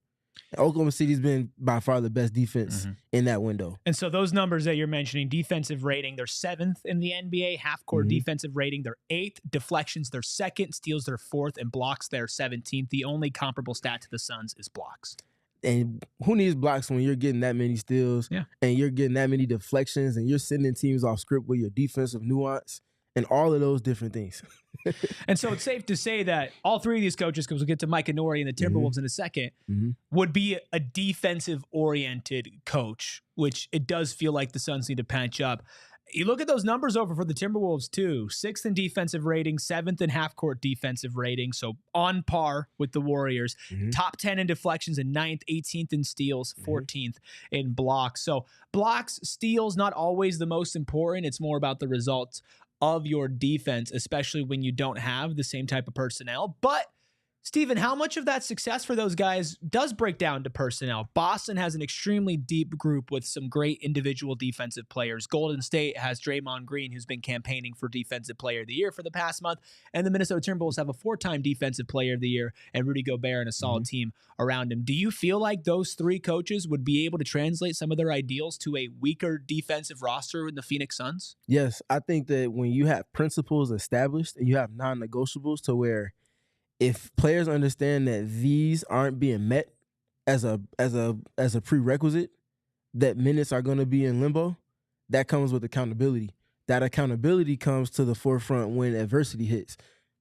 Oklahoma City's been by far the best defense in that window. And so those numbers that you're mentioning, defensive rating, they're 7th in the NBA, half-court defensive rating, they're 8th, deflections, they're 2nd, steals, they're 4th, and blocks, they're 17th. The only comparable stat to the Suns is blocks. And who needs blocks when you're getting that many steals and you're getting that many deflections and you're sending teams off script with your defensive nuance and all of those different things. And so it's safe to say that all three of these coaches, because we'll get to Mike Inori and the Timberwolves in a second, would be a defensive-oriented coach, which it does feel like the Suns need to patch up. You look at those numbers over for the Timberwolves, too. 6th in defensive rating, 7th in half-court defensive rating, so on par with the Warriors. Top 10 in deflections and 9th, 18th in steals, 14th in blocks. So blocks, steals, not always the most important. It's more about the results of your defense, especially when you don't have the same type of personnel. But Stephen, how much of that success for those guys does break down to personnel? Boston has an extremely deep group with some great individual defensive players. Golden State has Draymond Green, who's been campaigning for Defensive Player of the Year for the past month. And the Minnesota Timberwolves have a 4-time Defensive Player of the Year and Rudy Gobert and a solid team around him. Do you feel like those three coaches would be able to translate some of their ideals to a weaker defensive roster in the Phoenix Suns? Yes, I think that when you have principles established and you have non-negotiables to where if players understand that these aren't being met as a prerequisite, that minutes are going to be in limbo, that comes with accountability. That accountability comes to the forefront when adversity hits.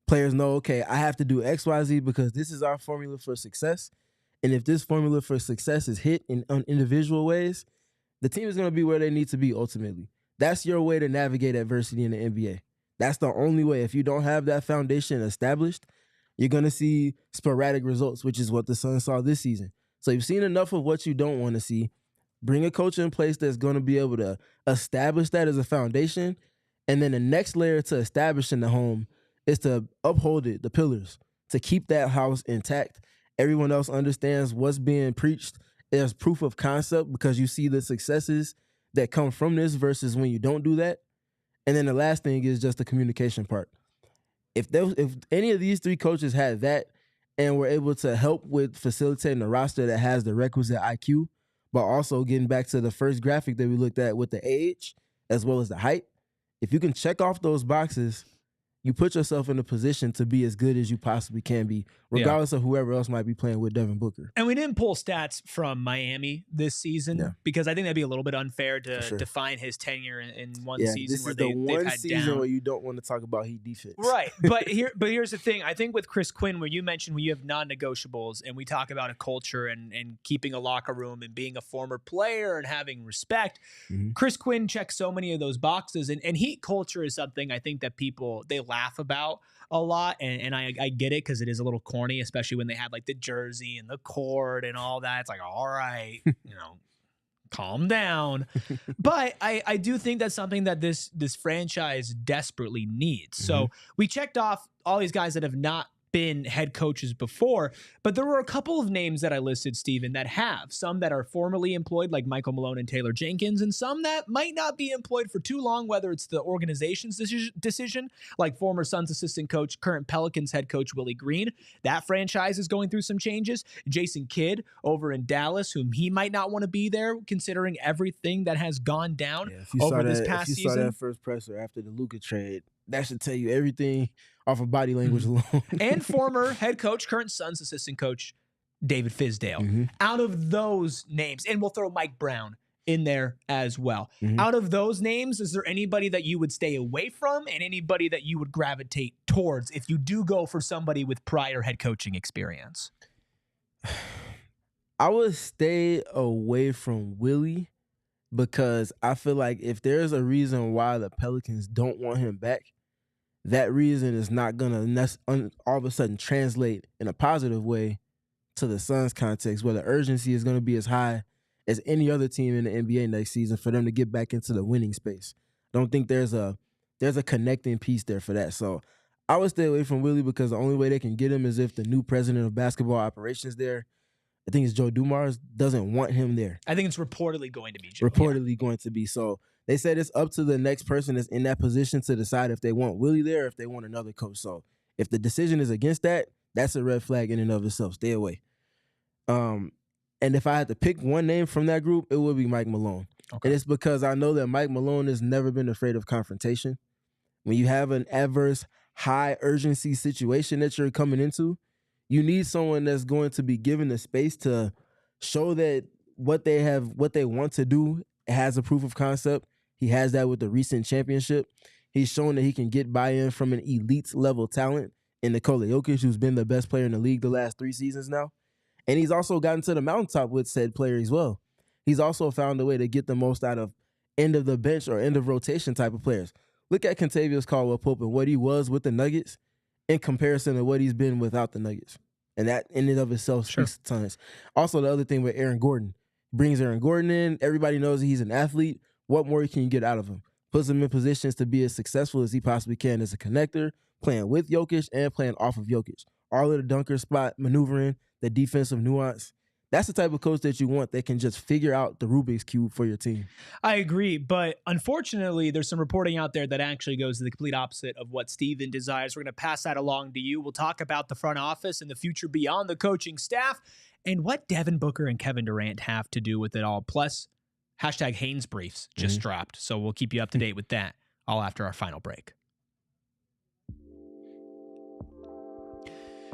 Players know, okay, I have to do X, Y, Z because this is our formula for success. And if this formula for success is hit in individual ways, the team is going to be where they need to be ultimately. That's your way to navigate adversity in the NBA. That's the only way. If you don't have that foundation established, you're going to see sporadic results, which is what the Suns saw this season. So you've seen enough of what you don't want to see. Bring a coach in place that's going to be able to establish that as a foundation. And then the next layer to establishing the home is to uphold it, the pillars, to keep that house intact. Everyone else understands what's being preached. There's proof of concept because you see the successes that come from this versus when you don't do that. And then the last thing is just the communication part. If any of these three coaches had that and were able to help with facilitating a roster that has the requisite IQ, but also getting back to the first graphic that we looked at with the age as well as the height, if you can check off those boxes, you put yourself in a position to be as good as you possibly can be, regardless of whoever else might be playing with Devin Booker. And we didn't pull stats from Miami this season because I think that'd be a little bit unfair to define his tenure in one season. This is the one season where you don't want to talk about Heat defense. Right. But here's the thing. I think with Chris Quinn, where you mentioned when you have non-negotiables and we talk about a culture and keeping a locker room and being a former player and having respect, Chris Quinn checks so many of those boxes. And Heat culture is something I think that people, they laugh about a lot, and I get it because it is a little corny, especially when they have like the jersey and the cord and all that. It's like, all right, calm down. But I do think that's something that this franchise desperately needs. So we checked off all these guys that have not been head coaches before, but there were a couple of names that I listed, Stephen, that have. Some that are formerly employed, like Michael Malone and Taylor Jenkins, and some that might not be employed for too long, whether it's the organization's decision, like former Suns assistant coach, current Pelicans head coach Willie Green. That franchise is going through some changes. Jason Kidd over in Dallas, whom he might not want to be there, considering everything that has gone down over this past season. If you saw that first presser after the Luka trade, that should tell you everything off of body language alone. And former head coach, current Suns assistant coach, David Fizdale. Out of those names, and we'll throw Mike Brown in there as well. Out of those names, is there anybody that you would stay away from and anybody that you would gravitate towards if you do go for somebody with prior head coaching experience? I would stay away from Willie because I feel like if there's a reason why the Pelicans don't want him back, that reason is not going to all of a sudden translate in a positive way to the Suns context, where the urgency is going to be as high as any other team in the NBA next season for them to get back into the winning space. I don't think there's a connecting piece there for that. So I would stay away from Willie because the only way they can get him is if the new president of basketball operations there, I think it's Joe Dumars, doesn't want him there. I think it's reportedly going to be Joe. Going to be. So they said it's up to the next person that's in that position to decide if they want Willie there or if they want another coach. So if the decision is against that, that's a red flag in and of itself. Stay away. And if I had to pick one name from that group, it would be Mike Malone. Okay. And it's because I know that Mike Malone has never been afraid of confrontation. When you have an adverse, high urgency situation that you're coming into, you need someone that's going to be given the space to show that what they want to do has a proof of concept. He has that with the recent championship. He's shown that he can get buy-in from an elite level talent in Nikola Jokic, who's been the best player in the league the last 3 seasons now. And he's also gotten to the mountaintop with said player as well. He's also found a way to get the most out of end of the bench or end of rotation type of players. Look at Kentavious Caldwell-Pope and what he was with the Nuggets in comparison to what he's been without the Nuggets. And that in and of itself speaks tons. Also, the other thing with Aaron Gordon. Brings Aaron Gordon in. Everybody knows he's an athlete. What more can you get out of him? Puts him in positions to be as successful as he possibly can as a connector, playing with Jokic and playing off of Jokic. All of the dunker spot maneuvering, the defensive nuance. That's the type of coach that you want that can just figure out the Rubik's Cube for your team. I agree, but unfortunately, there's some reporting out there that actually goes to the complete opposite of what Stephen desires. We're going to pass that along to you. We'll talk about the front office and the future beyond the coaching staff and what Devin Booker and Kevin Durant have to do with it all. Plus, hashtag Haynes briefs just dropped, so we'll keep you up to date with that all after our final break.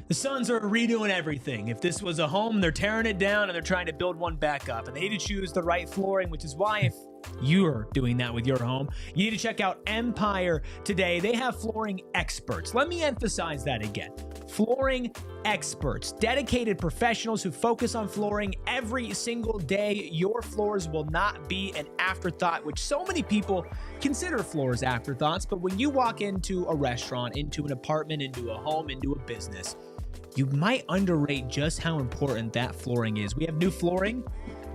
The Suns are redoing everything. If this was a home, they're tearing it down and they're trying to build one back up. And they need to choose the right flooring, which is why if you're doing that with your home, you need to check out Empire today. They have flooring experts. Let me emphasize that again. Flooring experts, dedicated professionals who focus on flooring every single day. Your floors will not be an afterthought, which so many people consider floors afterthoughts. But when you walk into a restaurant, into an apartment, into a home, into a business, you might underrate just how important that flooring is. We have new flooring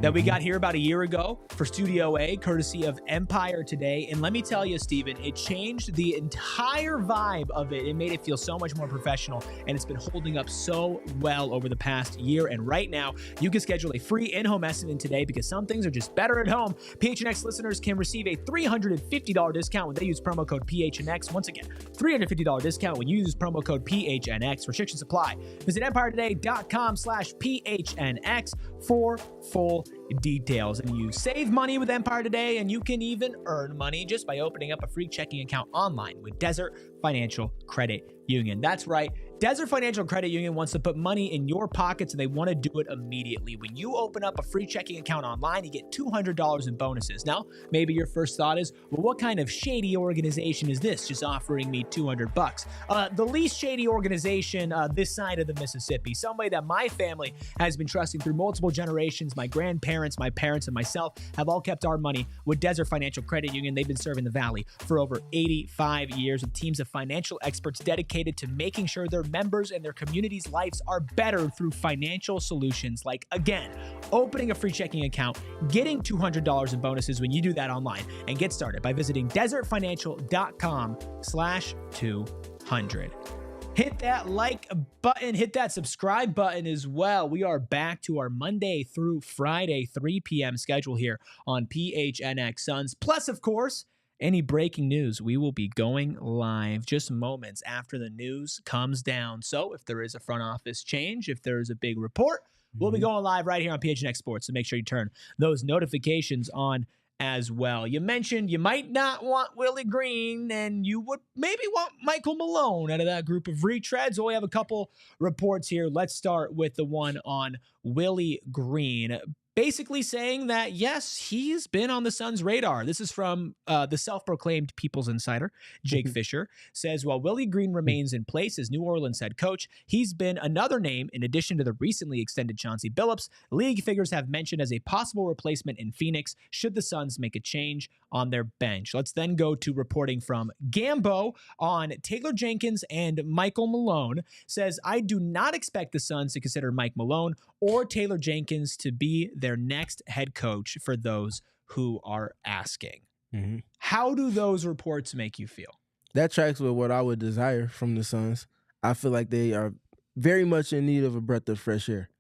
that we got here about a year ago for Studio A, courtesy of Empire today. And let me tell you, Stephen, it changed the entire vibe of it. It made it feel so much more professional, and it's been holding up so well over the past year. And right now, you can schedule a free in-home estimate today because some things are just better at home. PHNX listeners can receive a $350 discount when they use promo code PHNX. Once again, $350 discount when you use promo code PHNX. Restrictions apply. Visit EmpireToday.com/PHNX for full details. And you save money with Empire Today, and you can even earn money just by opening up a free checking account online with Desert Financial Credit Union. That's right. Desert Financial Credit Union wants to put money in your pockets, and they want to do it immediately. When you open up a free checking account online, you get $200 in bonuses. Now, maybe your first thought is, well, what kind of shady organization is this just offering me $200? The least shady organization this side of the Mississippi, somebody that my family has been trusting through multiple generations. My grandparents, my parents, and myself have all kept our money with Desert Financial Credit Union. They've been serving the Valley for over 85 years with teams of financial experts dedicated to making sure their members and their communities' lives are better through financial solutions like, again, opening a free checking account, getting $200 in bonuses when you do that online, and get started by visiting desertfinancial.com/200. Hit that like button, hit that subscribe button as well. We are back to our Monday through Friday, 3 p.m. schedule here on PHNX Suns. Plus, of course, any breaking news, we will be going live just moments after the news comes down. So if there is a front office change, if there is a big report, we'll be going live right here on PHNX Sports. So make sure you turn those notifications on as well. You mentioned you might not want Willie Green, and you would maybe want Michael Malone out of that group of retreads. So we have a couple reports here. Let's start with the one on Willie Green, basically saying that, yes, he's been on the Suns' radar. This is from the self-proclaimed People's Insider. Jake Fisher says, while Willie Green remains in place as New Orleans head coach, he's been another name in addition to the recently extended Chauncey Billups. League figures have mentioned as a possible replacement in Phoenix should the Suns make a change on their bench. Let's then go to reporting from Gambo on Taylor Jenkins and Michael Malone. Says, I do not expect the Suns to consider Mike Malone or Taylor Jenkins to be their next head coach for those who are asking. How do those reports make you feel? That tracks with what I would desire from the Suns. I feel like they are very much in need of a breath of fresh air.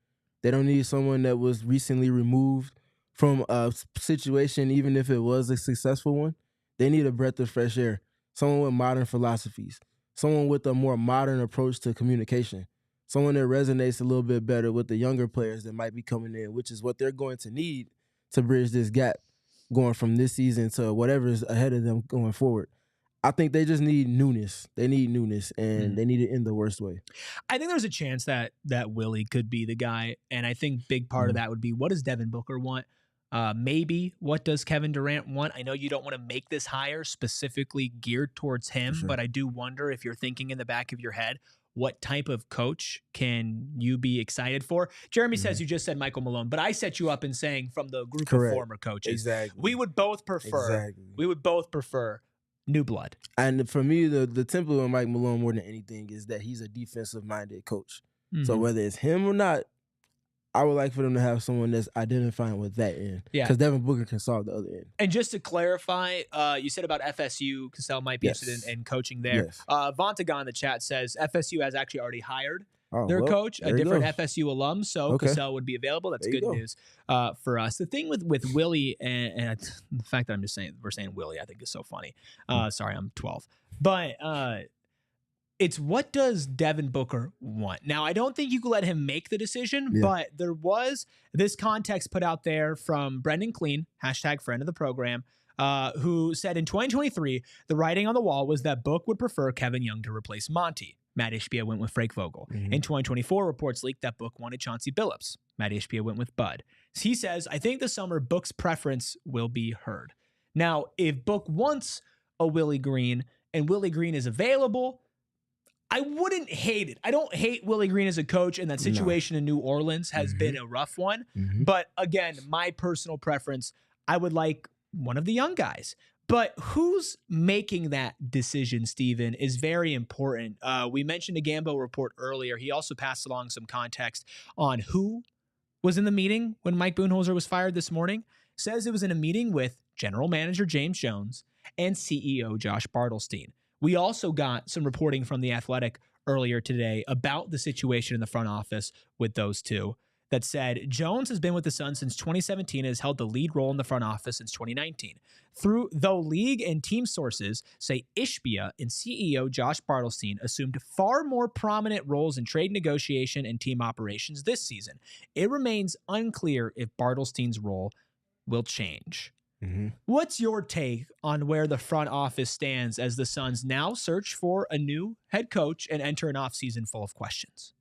They don't need someone that was recently removed from a situation, even if it was a successful one. They need a breath of fresh air. Someone with modern philosophies. Someone with a more modern approach to communication. Someone that resonates a little bit better with the younger players that might be coming in, which is what they're going to need to bridge this gap going from this season to whatever's ahead of them going forward. I think they just need newness. They need newness, and they need it in the worst way. I think there's a chance that Willie could be the guy, and I think big part of that would be, what does Devin Booker want? Maybe what does Kevin Durant want? I know you don't want to make this hire specifically geared towards him, but I do wonder if you're thinking in the back of your head, what type of coach can you be excited for? Jeremy says you just said Michael Malone, but I set you up in saying from the group of former coaches. Exactly. We would both prefer. We would both prefer new blood. And for me, the template with Mike Malone more than anything is that he's a defensive-minded coach. So whether it's him or not, I would like for them to have someone that's identifying with that end. Yeah. Because Devin Booker can solve the other end. And just to clarify, you said about FSU, Cassell might be interested in coaching there. Vontagon in the chat says FSU has actually already hired their coach, a different FSU alum, so Cassell would be available. That's good news for us. The thing with Willie, and the fact that we're saying Willie, I think is so funny. Sorry, I'm 12. But it's what does Devin Booker want? Now, I don't think you could let him make the decision, but there was this context put out there from Brendan Clean, hashtag friend of the program, who said in 2023, the writing on the wall was that Book would prefer Kevin Young to replace Monty. Matt Ishbia went with Frank Vogel. In 2024, reports leaked that Book wanted Chauncey Billups. Matt Ishbia went with Bud. He says, I think this summer Book's preference will be heard. Now, if Book wants a Willie Green and Willie Green is available, I wouldn't hate it. I don't hate Willie Green as a coach, and that situation in New Orleans has been a rough one. But again, my personal preference, I would like one of the young guys. But who's making that decision, Stephen, is very important. We mentioned a Gambo report earlier. He also passed along some context on who was in the meeting when Mike Budenholzer was fired this morning. Says it was in a meeting with General Manager James Jones and CEO Josh Bartelstein. We also got some reporting from The Athletic earlier today about the situation in the front office with those two that said Jones has been with the Suns since 2017 and has held the lead role in the front office since 2019. Though league and team sources say Ishbia and CEO Josh Bartelstein assumed far more prominent roles in trade negotiation and team operations this season, it remains unclear if Bartelstein's role will change. What's your take on where the front office stands as the Suns now search for a new head coach and enter an offseason full of questions?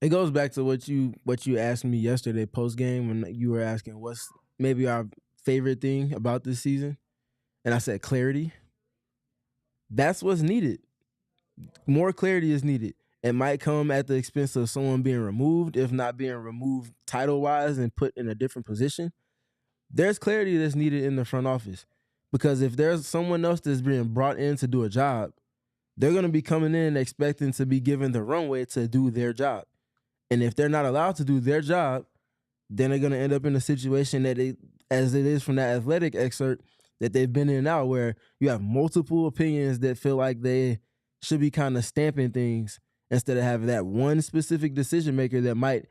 It goes back to what you asked me yesterday post game when you were asking what's maybe our favorite thing about this season, and I said clarity. That's what's needed. More clarity is needed. It might come at the expense of someone being removed, if not being removed title wise and put in a different position. There's clarity that's needed in the front office, because if there's someone else that's being brought in to do a job, they're going to be coming in expecting to be given the runway to do their job. And if they're not allowed to do their job, then they're going to end up in a situation that, as it is from that Athletic excerpt, that they've been in and out, where you have multiple opinions that feel like they should be kind of stamping things instead of having that one specific decision maker that might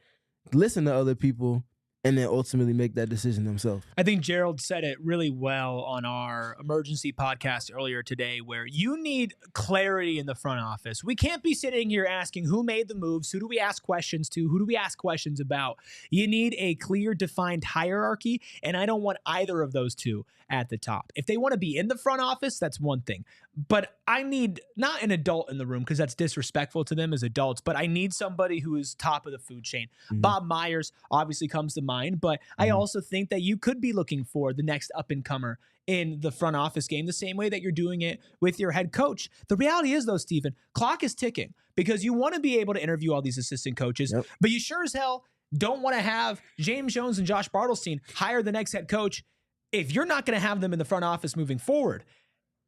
listen to other people and then ultimately make that decision themselves. I think Gerald said it really well on our emergency podcast earlier today, where you need clarity in the front office. We can't be sitting here asking who made the moves, who do we ask questions to, who do we ask questions about. You need a clear, defined hierarchy, and I don't want either of those two at the top. If they want to be in the front office, that's one thing. But I need not an adult in the room, because that's disrespectful to them as adults, but I need somebody who is top of the food chain. Bob Myers obviously comes to mind, but I also think that you could be looking for the next up-and-comer in the front office game, the same way that you're doing it with your head coach. The reality is, though, Stephen, clock is ticking, because you want to be able to interview all these assistant coaches, but you sure as hell don't want to have James Jones and Josh Bartelstein hire the next head coach if you're not going to have them in the front office moving forward.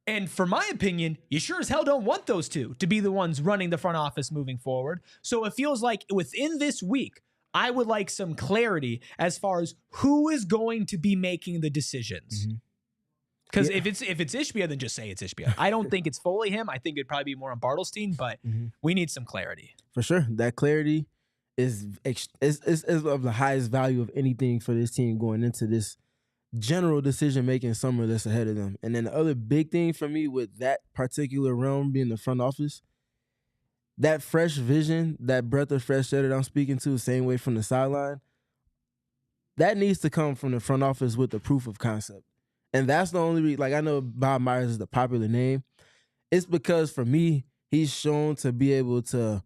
And for my opinion, you sure as hell don't want those two to be the ones running the front office moving forward. So it feels like within this week, I would like some clarity as far as who is going to be making the decisions. Because if it's Ishbia, then just say it's Ishbia. I don't think it's fully him. I think it'd probably be more on Bartelstein, but we need some clarity. For sure. That clarity is of the highest value of anything for this team going into this general decision-making summer that's ahead of them. And then the other big thing for me with that particular realm being the front office, that fresh vision, that breath of fresh air that I'm speaking to, same way from the sideline, that needs to come from the front office with the proof of concept. And that's the only reason, like I know Bob Myers is the popular name. It's because for me, he's shown to be able to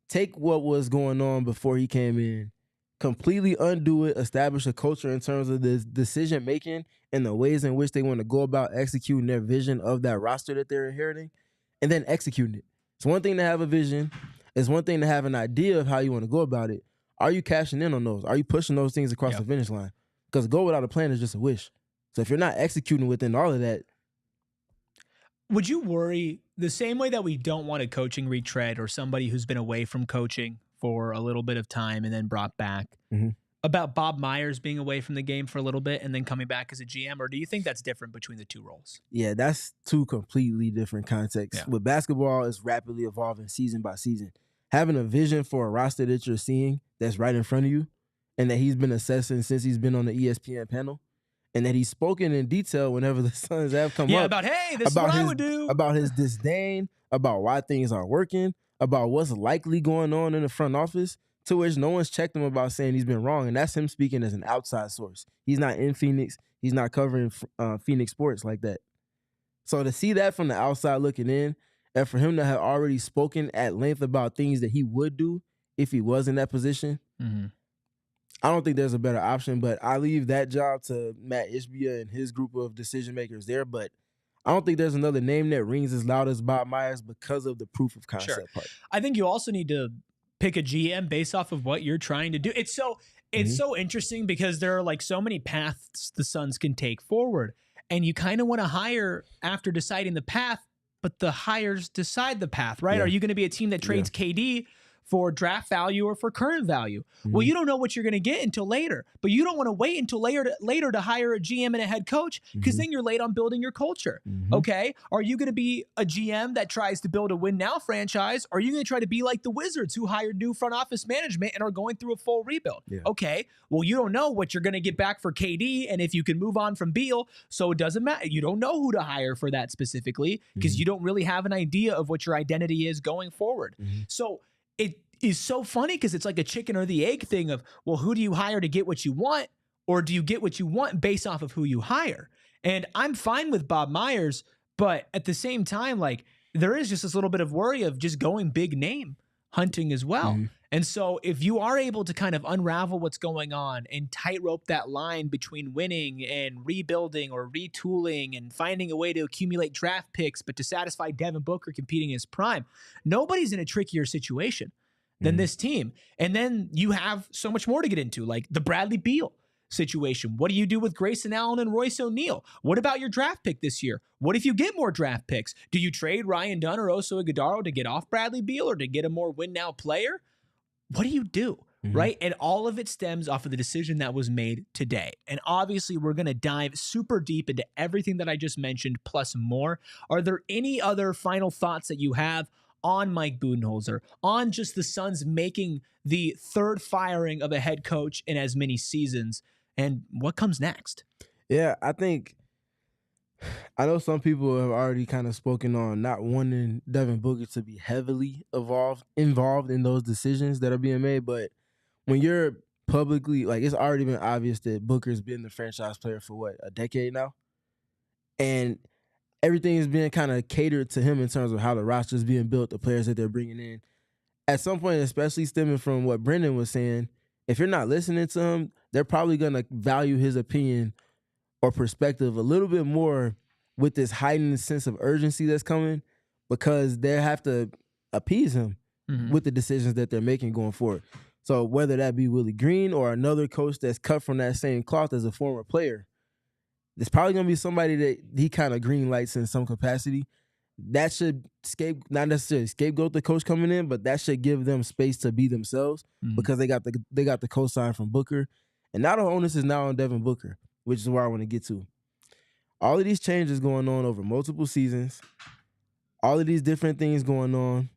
take what was going on before he came in, completely undo it, establish a culture in terms of the decision-making and the ways in which they want to go about executing their vision of that roster that they're inheriting, and then executing it. It's one thing to have a vision. It's one thing to have an idea of how you want to go about it. Are you cashing in on those? Are you pushing those things across the finish line? Because go without a plan is just a wish. So if you're not executing within all of that. Would you worry the same way that we don't want a coaching retread or somebody who's been away from coaching for a little bit of time and then brought back, about Bob Myers being away from the game for a little bit and then coming back as a GM? Or do you think that's different between the two roles? Yeah, that's two completely different contexts. With basketball, it's rapidly evolving season by season. Having a vision for a roster that you're seeing that's right in front of you and that he's been assessing since he's been on the ESPN panel, and that he's spoken in detail whenever the Suns have come up. About, hey, this is what I would do. About his disdain, about why things aren't working, about what's likely going on in the front office, to which no one's checked him about saying he's been wrong. And that's him speaking as an outside source. He's not in Phoenix. He's not covering Phoenix sports like that. So to see that from the outside looking in, and for him to have already spoken at length about things that he would do if he was in that position, I don't think there's a better option. But I leave that job to Matt Ishbia and his group of decision makers there. But I don't think there's another name that rings as loud as Bob Myers because of the proof of concept part. I think you also need to pick a GM based off of what you're trying to do. It's so interesting because there are like so many paths the Suns can take forward, and you kind of want to hire after deciding the path, but the hires decide the path, right? Are you going to be a team that trades KD for draft value or for current value? Well, you don't know what you're going to get until later, but you don't want to wait until later to hire a GM and a head coach because then you're late on building your culture. Okay. Are you going to be a GM that tries to build a win now franchise? Or are you going to try to be like the Wizards who hired new front office management and are going through a full rebuild? Okay. Well, you don't know what you're going to get back for KD and if you can move on from Beal. So it doesn't matter. You don't know who to hire for that specifically because you don't really have an idea of what your identity is going forward. So it is so funny because it's like a chicken or the egg thing of, well, who do you hire to get what you want? Or do you get what you want based off of who you hire? And I'm fine with Bob Myers, but at the same time, like there is just this little bit of worry of just going big name hunting as well. And so if you are able to kind of unravel what's going on and tightrope that line between winning and rebuilding or retooling and finding a way to accumulate draft picks, but to satisfy Devin Booker competing in his prime, nobody's in a trickier situation than this team. And then you have so much more to get into, like the Bradley Beal situation. What do you do with Grayson Allen and Royce O'Neal? What about your draft pick this year? What if you get more draft picks? Do you trade Ryan Dunn or Oso Ighodaro to get off Bradley Beal or to get a more win now player? What do you do? Right? And all of it stems off of the decision that was made today. And obviously, we're going to dive super deep into everything that I just mentioned, plus more. Are there any other final thoughts that you have on Mike Budenholzer, on just the Suns making the third firing of a head coach in as many seasons, and what comes next? Yeah, I know some people have already kind of spoken on not wanting Devin Booker to be heavily involved in those decisions that are being made, but when you're publicly, like, it's already been obvious that Booker's been the franchise player for a decade now, and everything is being kind of catered to him in terms of how the roster is being built, the players that they're bringing in. At some point, especially stemming from what Brendan was saying, if you're not listening to him, they're probably going to value his opinion or perspective a little bit more with this heightened sense of urgency that's coming because they have to appease him with the decisions that they're making going forward. So whether that be Willie Green or another coach that's cut from that same cloth as a former player, there's probably going to be somebody that he kind of green lights in some capacity. That should not necessarily scapegoat the coach coming in, but that should give them space to be themselves because they got the co-sign from Booker. And now the onus is now on Devin Booker, which is where I want to get to. All of these changes going on over multiple seasons, all of these different things going on.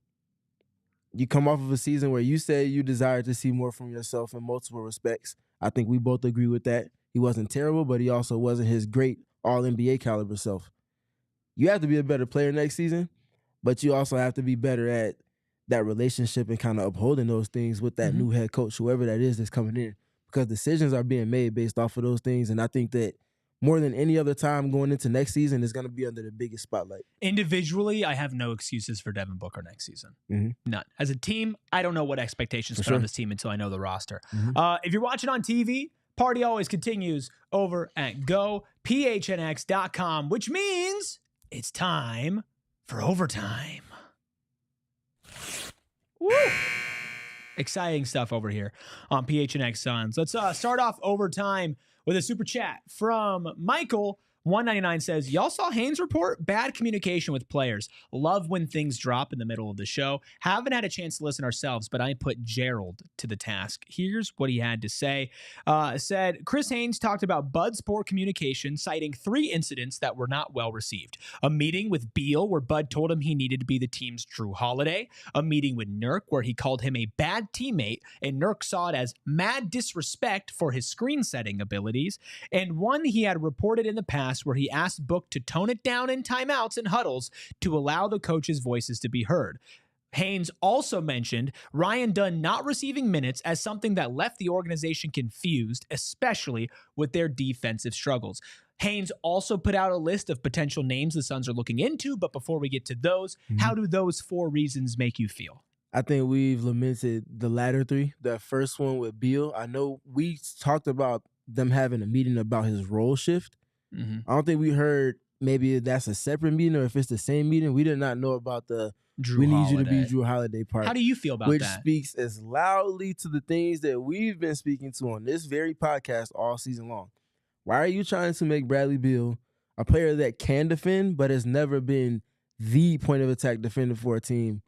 You come off of a season where you say you desire to see more from yourself in multiple respects. I think we both agree with that. He wasn't terrible, but he also wasn't his great all-NBA caliber self. You have to be a better player next season, but you also have to be better at that relationship and kind of upholding those things with that new head coach, whoever that is that's coming in, because decisions are being made based off of those things. And I think that more than any other time going into next season is going to be under the biggest spotlight. Individually, I have no excuses for Devin Booker next season. None. As a team, I don't know what expectations put on this team until I know the roster. If you're watching on TV, party always continues over at gophnx.com, which means it's time for overtime. Woo! Exciting stuff over here on PHNX Suns. Let's start off overtime with a super chat from Michael. 199 says, y'all saw Haynes report? Bad communication with players. Love when things drop in the middle of the show. Haven't had a chance to listen ourselves, but I put Gerald to the task. Here's what he had to say. Said, Chris Haynes talked about Bud's poor communication, citing 3 incidents that were not well received. A meeting with Beal where Bud told him he needed to be the team's Drew Holiday. A meeting with Nurk where he called him a bad teammate, and Nurk saw it as mad disrespect for his screen setting abilities. And one he had reported in the past where he asked Book to tone it down in timeouts and huddles to allow the coaches' voices to be heard. Haynes also mentioned Ryan Dunn not receiving minutes as something that left the organization confused, especially with their defensive struggles. Haynes also put out a list of potential names the Suns are looking into, but before we get to those, how do those 4 reasons make you feel? I think we've lamented the latter 3. That first one with Beal, I know we talked about them having a meeting about his role shift. I don't think we heard maybe that's a separate meeting or if it's the same meeting. We did not know about the Drew we need Holiday. you to be Drew Holiday part. How do you feel about which that? speaks as loudly to the things that we've been speaking to on this very podcast all season long. Why are you trying to make Bradley Beal a player that can defend but has never been the point of attack defender for a team,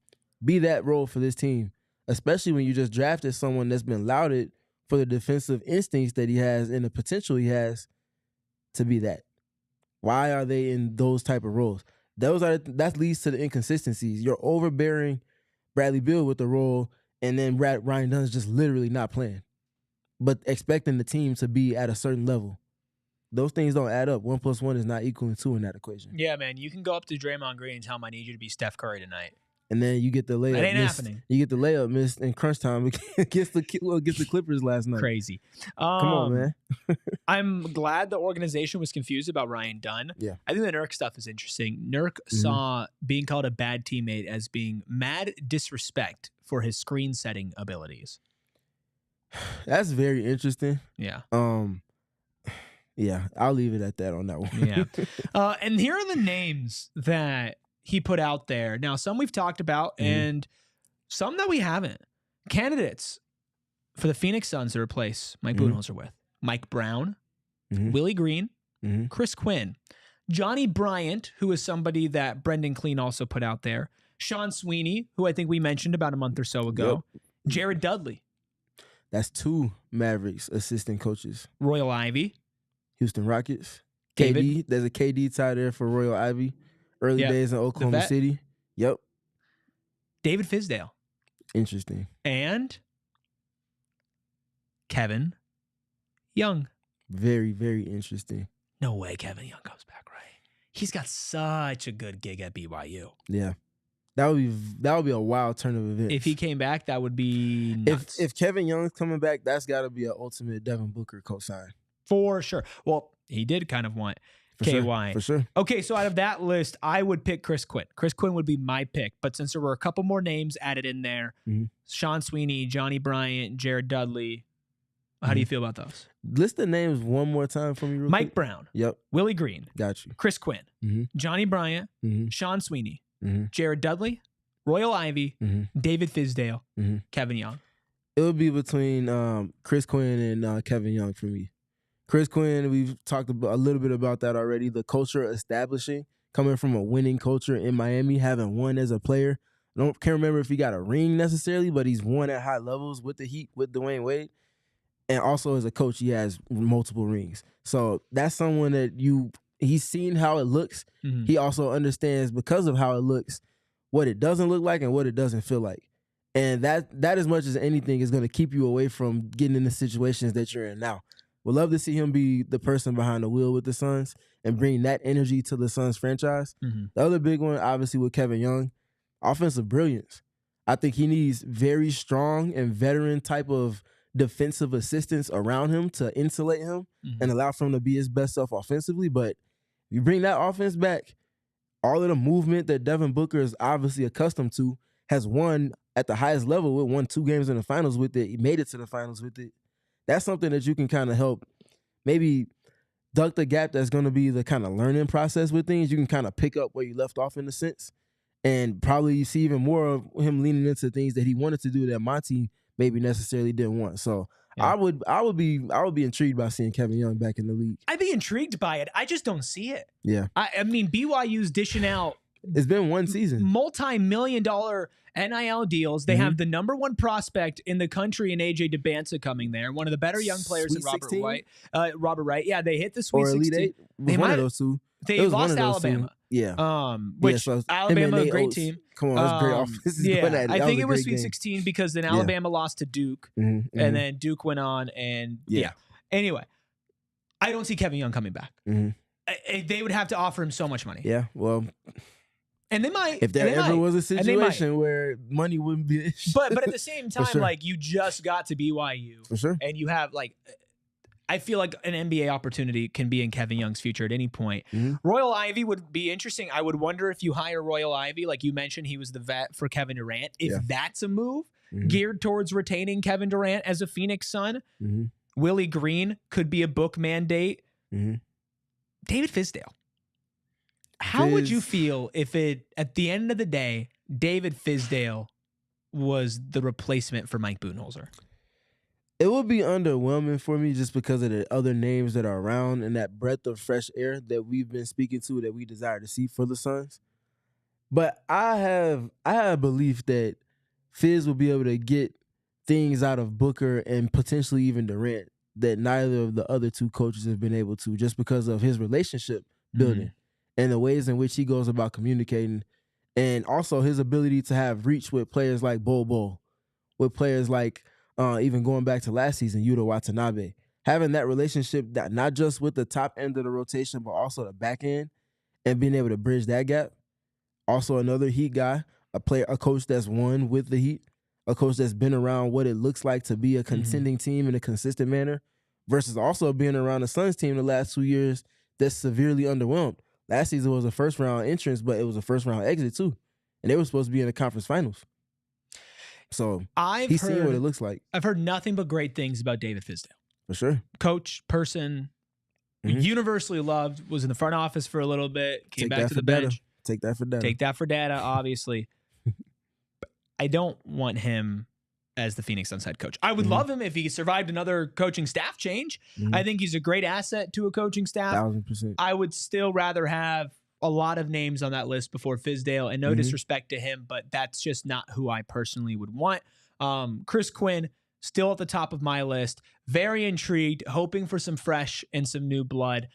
be that role for this team, especially when you just drafted someone that's been lauded for the defensive instincts that he has and the potential he has to be that? Why are they in those type of roles? That leads to the inconsistencies. You're overbearing Bradley Beal with the role, and then Ryan Dunn's just literally not playing, but expecting the team to be at a certain level. Those things don't add up. 1 + 1 is not equaling 2 in that equation. Yeah, man. You can go up to Draymond Green and tell him I need you to be Steph Curry tonight. And then you get the layup. That ain't missed. happening. You get the layup missed in crunch time against the Clippers last night. Crazy. Come on, man. I'm glad the organization was confused about Ryan Dunn. Yeah. I think the Nurk stuff is interesting. Nurk saw being called a bad teammate as being mad disrespect for his screen setting abilities. That's very interesting. Yeah. Yeah, I'll leave it at that on that one. Yeah. And here are the names that he put out there. Now, some we've talked about and some that we haven't. Candidates for the Phoenix Suns to replace Mike Budenholzer with: Mike Brown, Willie Green, Chris Quinn, Johnny Bryant, who is somebody that Brendan Clean also put out there, Sean Sweeney, who I think we mentioned about a month or so ago, Jared Dudley. That's 2 Mavericks assistant coaches. Royal Ivy. Houston Rockets. David. KD. There's a KD tie there for Royal Ivy. Early days in Oklahoma City. Yep. David Fizdale. Interesting. And Kevin Young. Very, very interesting. No way Kevin Young comes back, right? He's got such a good gig at BYU. Yeah. That would be a wild turn of events. If he came back, that would be nuts. If Kevin Young's coming back, that's got to be an ultimate Devin Booker cosign. For sure. Well, he did kind of want KY. For sure. Okay, so out of that list, I would pick Chris Quinn. Chris Quinn would be my pick. But since there were a couple more names added in there, Sean Sweeney, Johnny Bryant, Jared Dudley, how do you feel about those? List the names one more time for me real Mike quick. Brown. Yep. Willie Green. Got you. Chris Quinn. Johnny Bryant. Sean Sweeney. Jared Dudley. Royal Ivy. David Fizdale. Kevin Young. It would be between Chris Quinn and Kevin Young for me. Chris Quinn, we've talked about a little bit about that already. The culture establishing, coming from a winning culture in Miami, having won as a player. Can't remember if he got a ring necessarily, but he's won at high levels with the Heat, with Dwayne Wade. And also as a coach, he has multiple rings. So that's someone that he's seen how it looks. He also understands, because of how it looks, what it doesn't look like and what it doesn't feel like. And that as much as anything is going to keep you away from getting in the situations that you're in now. Would love to see him be the person behind the wheel with the Suns and bring that energy to the Suns franchise. The other big one, obviously, with Kevin Young, offensive brilliance. I think he needs very strong and veteran type of defensive assistance around him to insulate him and allow for him to be his best self offensively. But you bring that offense back, all of the movement that Devin Booker is obviously accustomed to, has won at the highest level. It won 2 games in the finals with it. He made it to the finals with it. That's something that you can kind of help maybe duck the gap that's going to be the kind of learning process with things. You can kind of pick up where you left off in a sense, and probably see even more of him leaning into things that he wanted to do that Monty maybe necessarily didn't want. So I would be intrigued by seeing Kevin Young back in the league. I'd be intrigued by it. I just don't see it. Yeah. I mean, BYU's dishing out. It's been one season. Multi-million-dollar NIL deals. They have the number 1 prospect in the country in AJ DeBanza coming there. One of the better young players in Robert Wright. Yeah, they hit the Sweet 16. Elite 8. They one of those two. They lost to Alabama. Yeah. Which Alabama, a great team. Come on, that's great offense. Yeah, I think it was Sweet 16 because then Alabama lost to Duke, and then Duke went on, and Anyway, I don't see Kevin Young coming back. They would have to offer him so much money. Yeah, well, And they might. If there ever was a situation where money wouldn't be an issue. But at the same time, sure. like, you just got to BYU. For sure. And you have, like, I feel like an NBA opportunity can be in Kevin Young's future at any point. Mm-hmm. Royal Ivey would be interesting. I would wonder if you hire Royal Ivey, like you mentioned, he was the vet for Kevin Durant. If that's a move geared towards retaining Kevin Durant as a Phoenix Sun, Willie Green could be a book mandate. David Fizdale. How would you feel if at the end of the day, David Fizdale was the replacement for Mike Budenholzer? It would be underwhelming for me just because of the other names that are around and that breath of fresh air that we've been speaking to that we desire to see for the Suns. But I have belief that Fizz will be able to get things out of Booker and potentially even Durant that neither of the other two coaches have been able to, just because of his relationship building and the ways in which he goes about communicating, and also his ability to have reach with players like Bol, with players like even going back to last season, Yuta Watanabe. Having that relationship, that not just with the top end of the rotation, but also the back end, and being able to bridge that gap. Also another Heat guy, a coach that's won with the Heat, a coach that's been around what it looks like to be a contending team in a consistent manner, versus also being around the Suns team the last 2 years that's severely underwhelmed. Last season was a first-round entrance, but it was a first-round exit too. And they were supposed to be in the conference finals. So he's seen what it looks like. I've heard nothing but great things about David Fizdale. For sure. Coach, person, universally loved, was in the front office for a little bit, came back to the bench. Take that for data. Take that for data, obviously. I don't want him as the Phoenix Suns head coach. I would love him if he survived another coaching staff change. I think he's a great asset to a coaching staff. 1,000%. I would still rather have a lot of names on that list before Fizdale, and no disrespect to him, but that's just not who I personally would want. Chris Quinn, still at the top of my list. Very intrigued, hoping for some fresh and some new blood.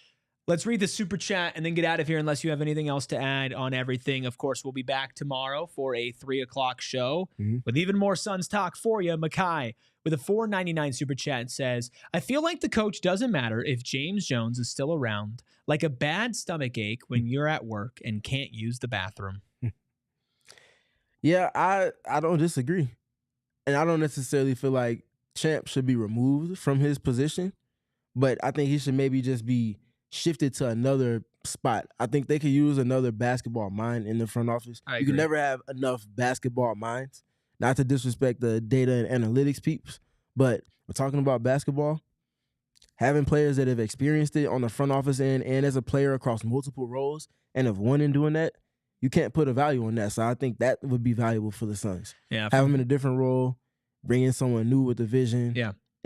Let's read the super chat and then get out of here unless you have anything else to add on everything. Of course, we'll be back tomorrow for a 3 o'clock show with even more Suns talk for you. Makai with a $4.99 super chat says, I feel like the coach doesn't matter if James Jones is still around, like a bad stomach ache when you're at work and can't use the bathroom. Yeah, I don't disagree. And I don't necessarily feel like Champ should be removed from his position, but I think he should maybe just be shifted to another spot. I think they could use another basketball mind in the front office. You can never have enough basketball minds. Not to disrespect the data and analytics peeps, but we're talking about basketball. Having players that have experienced it on the front office end and as a player across multiple roles and have won in doing that, you can't put a value on that. So I think that would be valuable for the Suns. Yeah, have them in a different role, bring in someone new with the vision,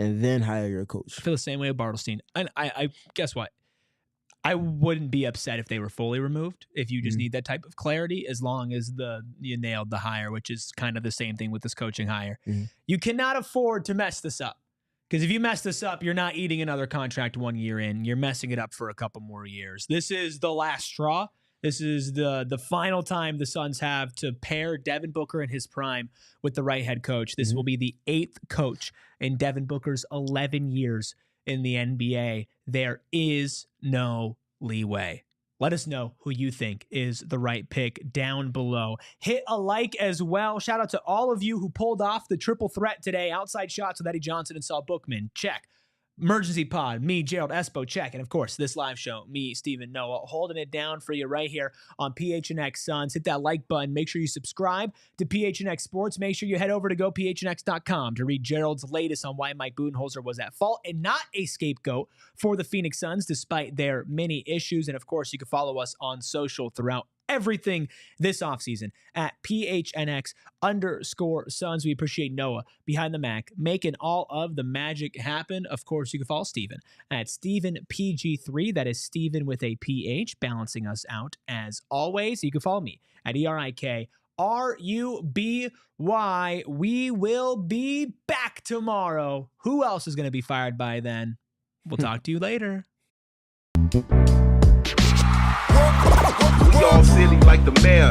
and then hire your coach. I feel the same way with Bartlestein. And I guess what? I wouldn't be upset if they were fully removed, if you just need that type of clarity, as long as you nailed the hire, which is kind of the same thing with this coaching hire. You cannot afford to mess this up, because if you mess this up, you're not eating another contract 1 year in. You're messing it up for a couple more years. This is the last straw. This is the final time the Suns have to pair Devin Booker in his prime with the right head coach. This will be the 8th coach in Devin Booker's 11 years in the NBA. There is no leeway. Let us know who you think is the right pick down below. Hit a like as well. Shout out to all of you who pulled off the triple threat today. Outside shots with Eddie Johnson and Saul Bookman. Check. Emergency Pod, me, Gerald Espo, check. And of course, this live show, me, Stephen Noah, holding it down for you right here on PHNX Suns. Hit that like button. Make sure you subscribe to PHNX Sports. Make sure you head over to gophnx.com to read Gerald's latest on why Mike Budenholzer was at fault and not a scapegoat for the Phoenix Suns, despite their many issues. And of course, you can follow us on social throughout everything this offseason at PHNX_Suns. We appreciate Noah behind the Mac making all of the magic happen. Of course, you can follow Steven at StevenPG3. That is Steven with a PH, balancing us out as always. You can follow me at ERIKRUBY. We will be back tomorrow. Who else is going to be fired by then? We'll talk to you later. We all silly like the mayor.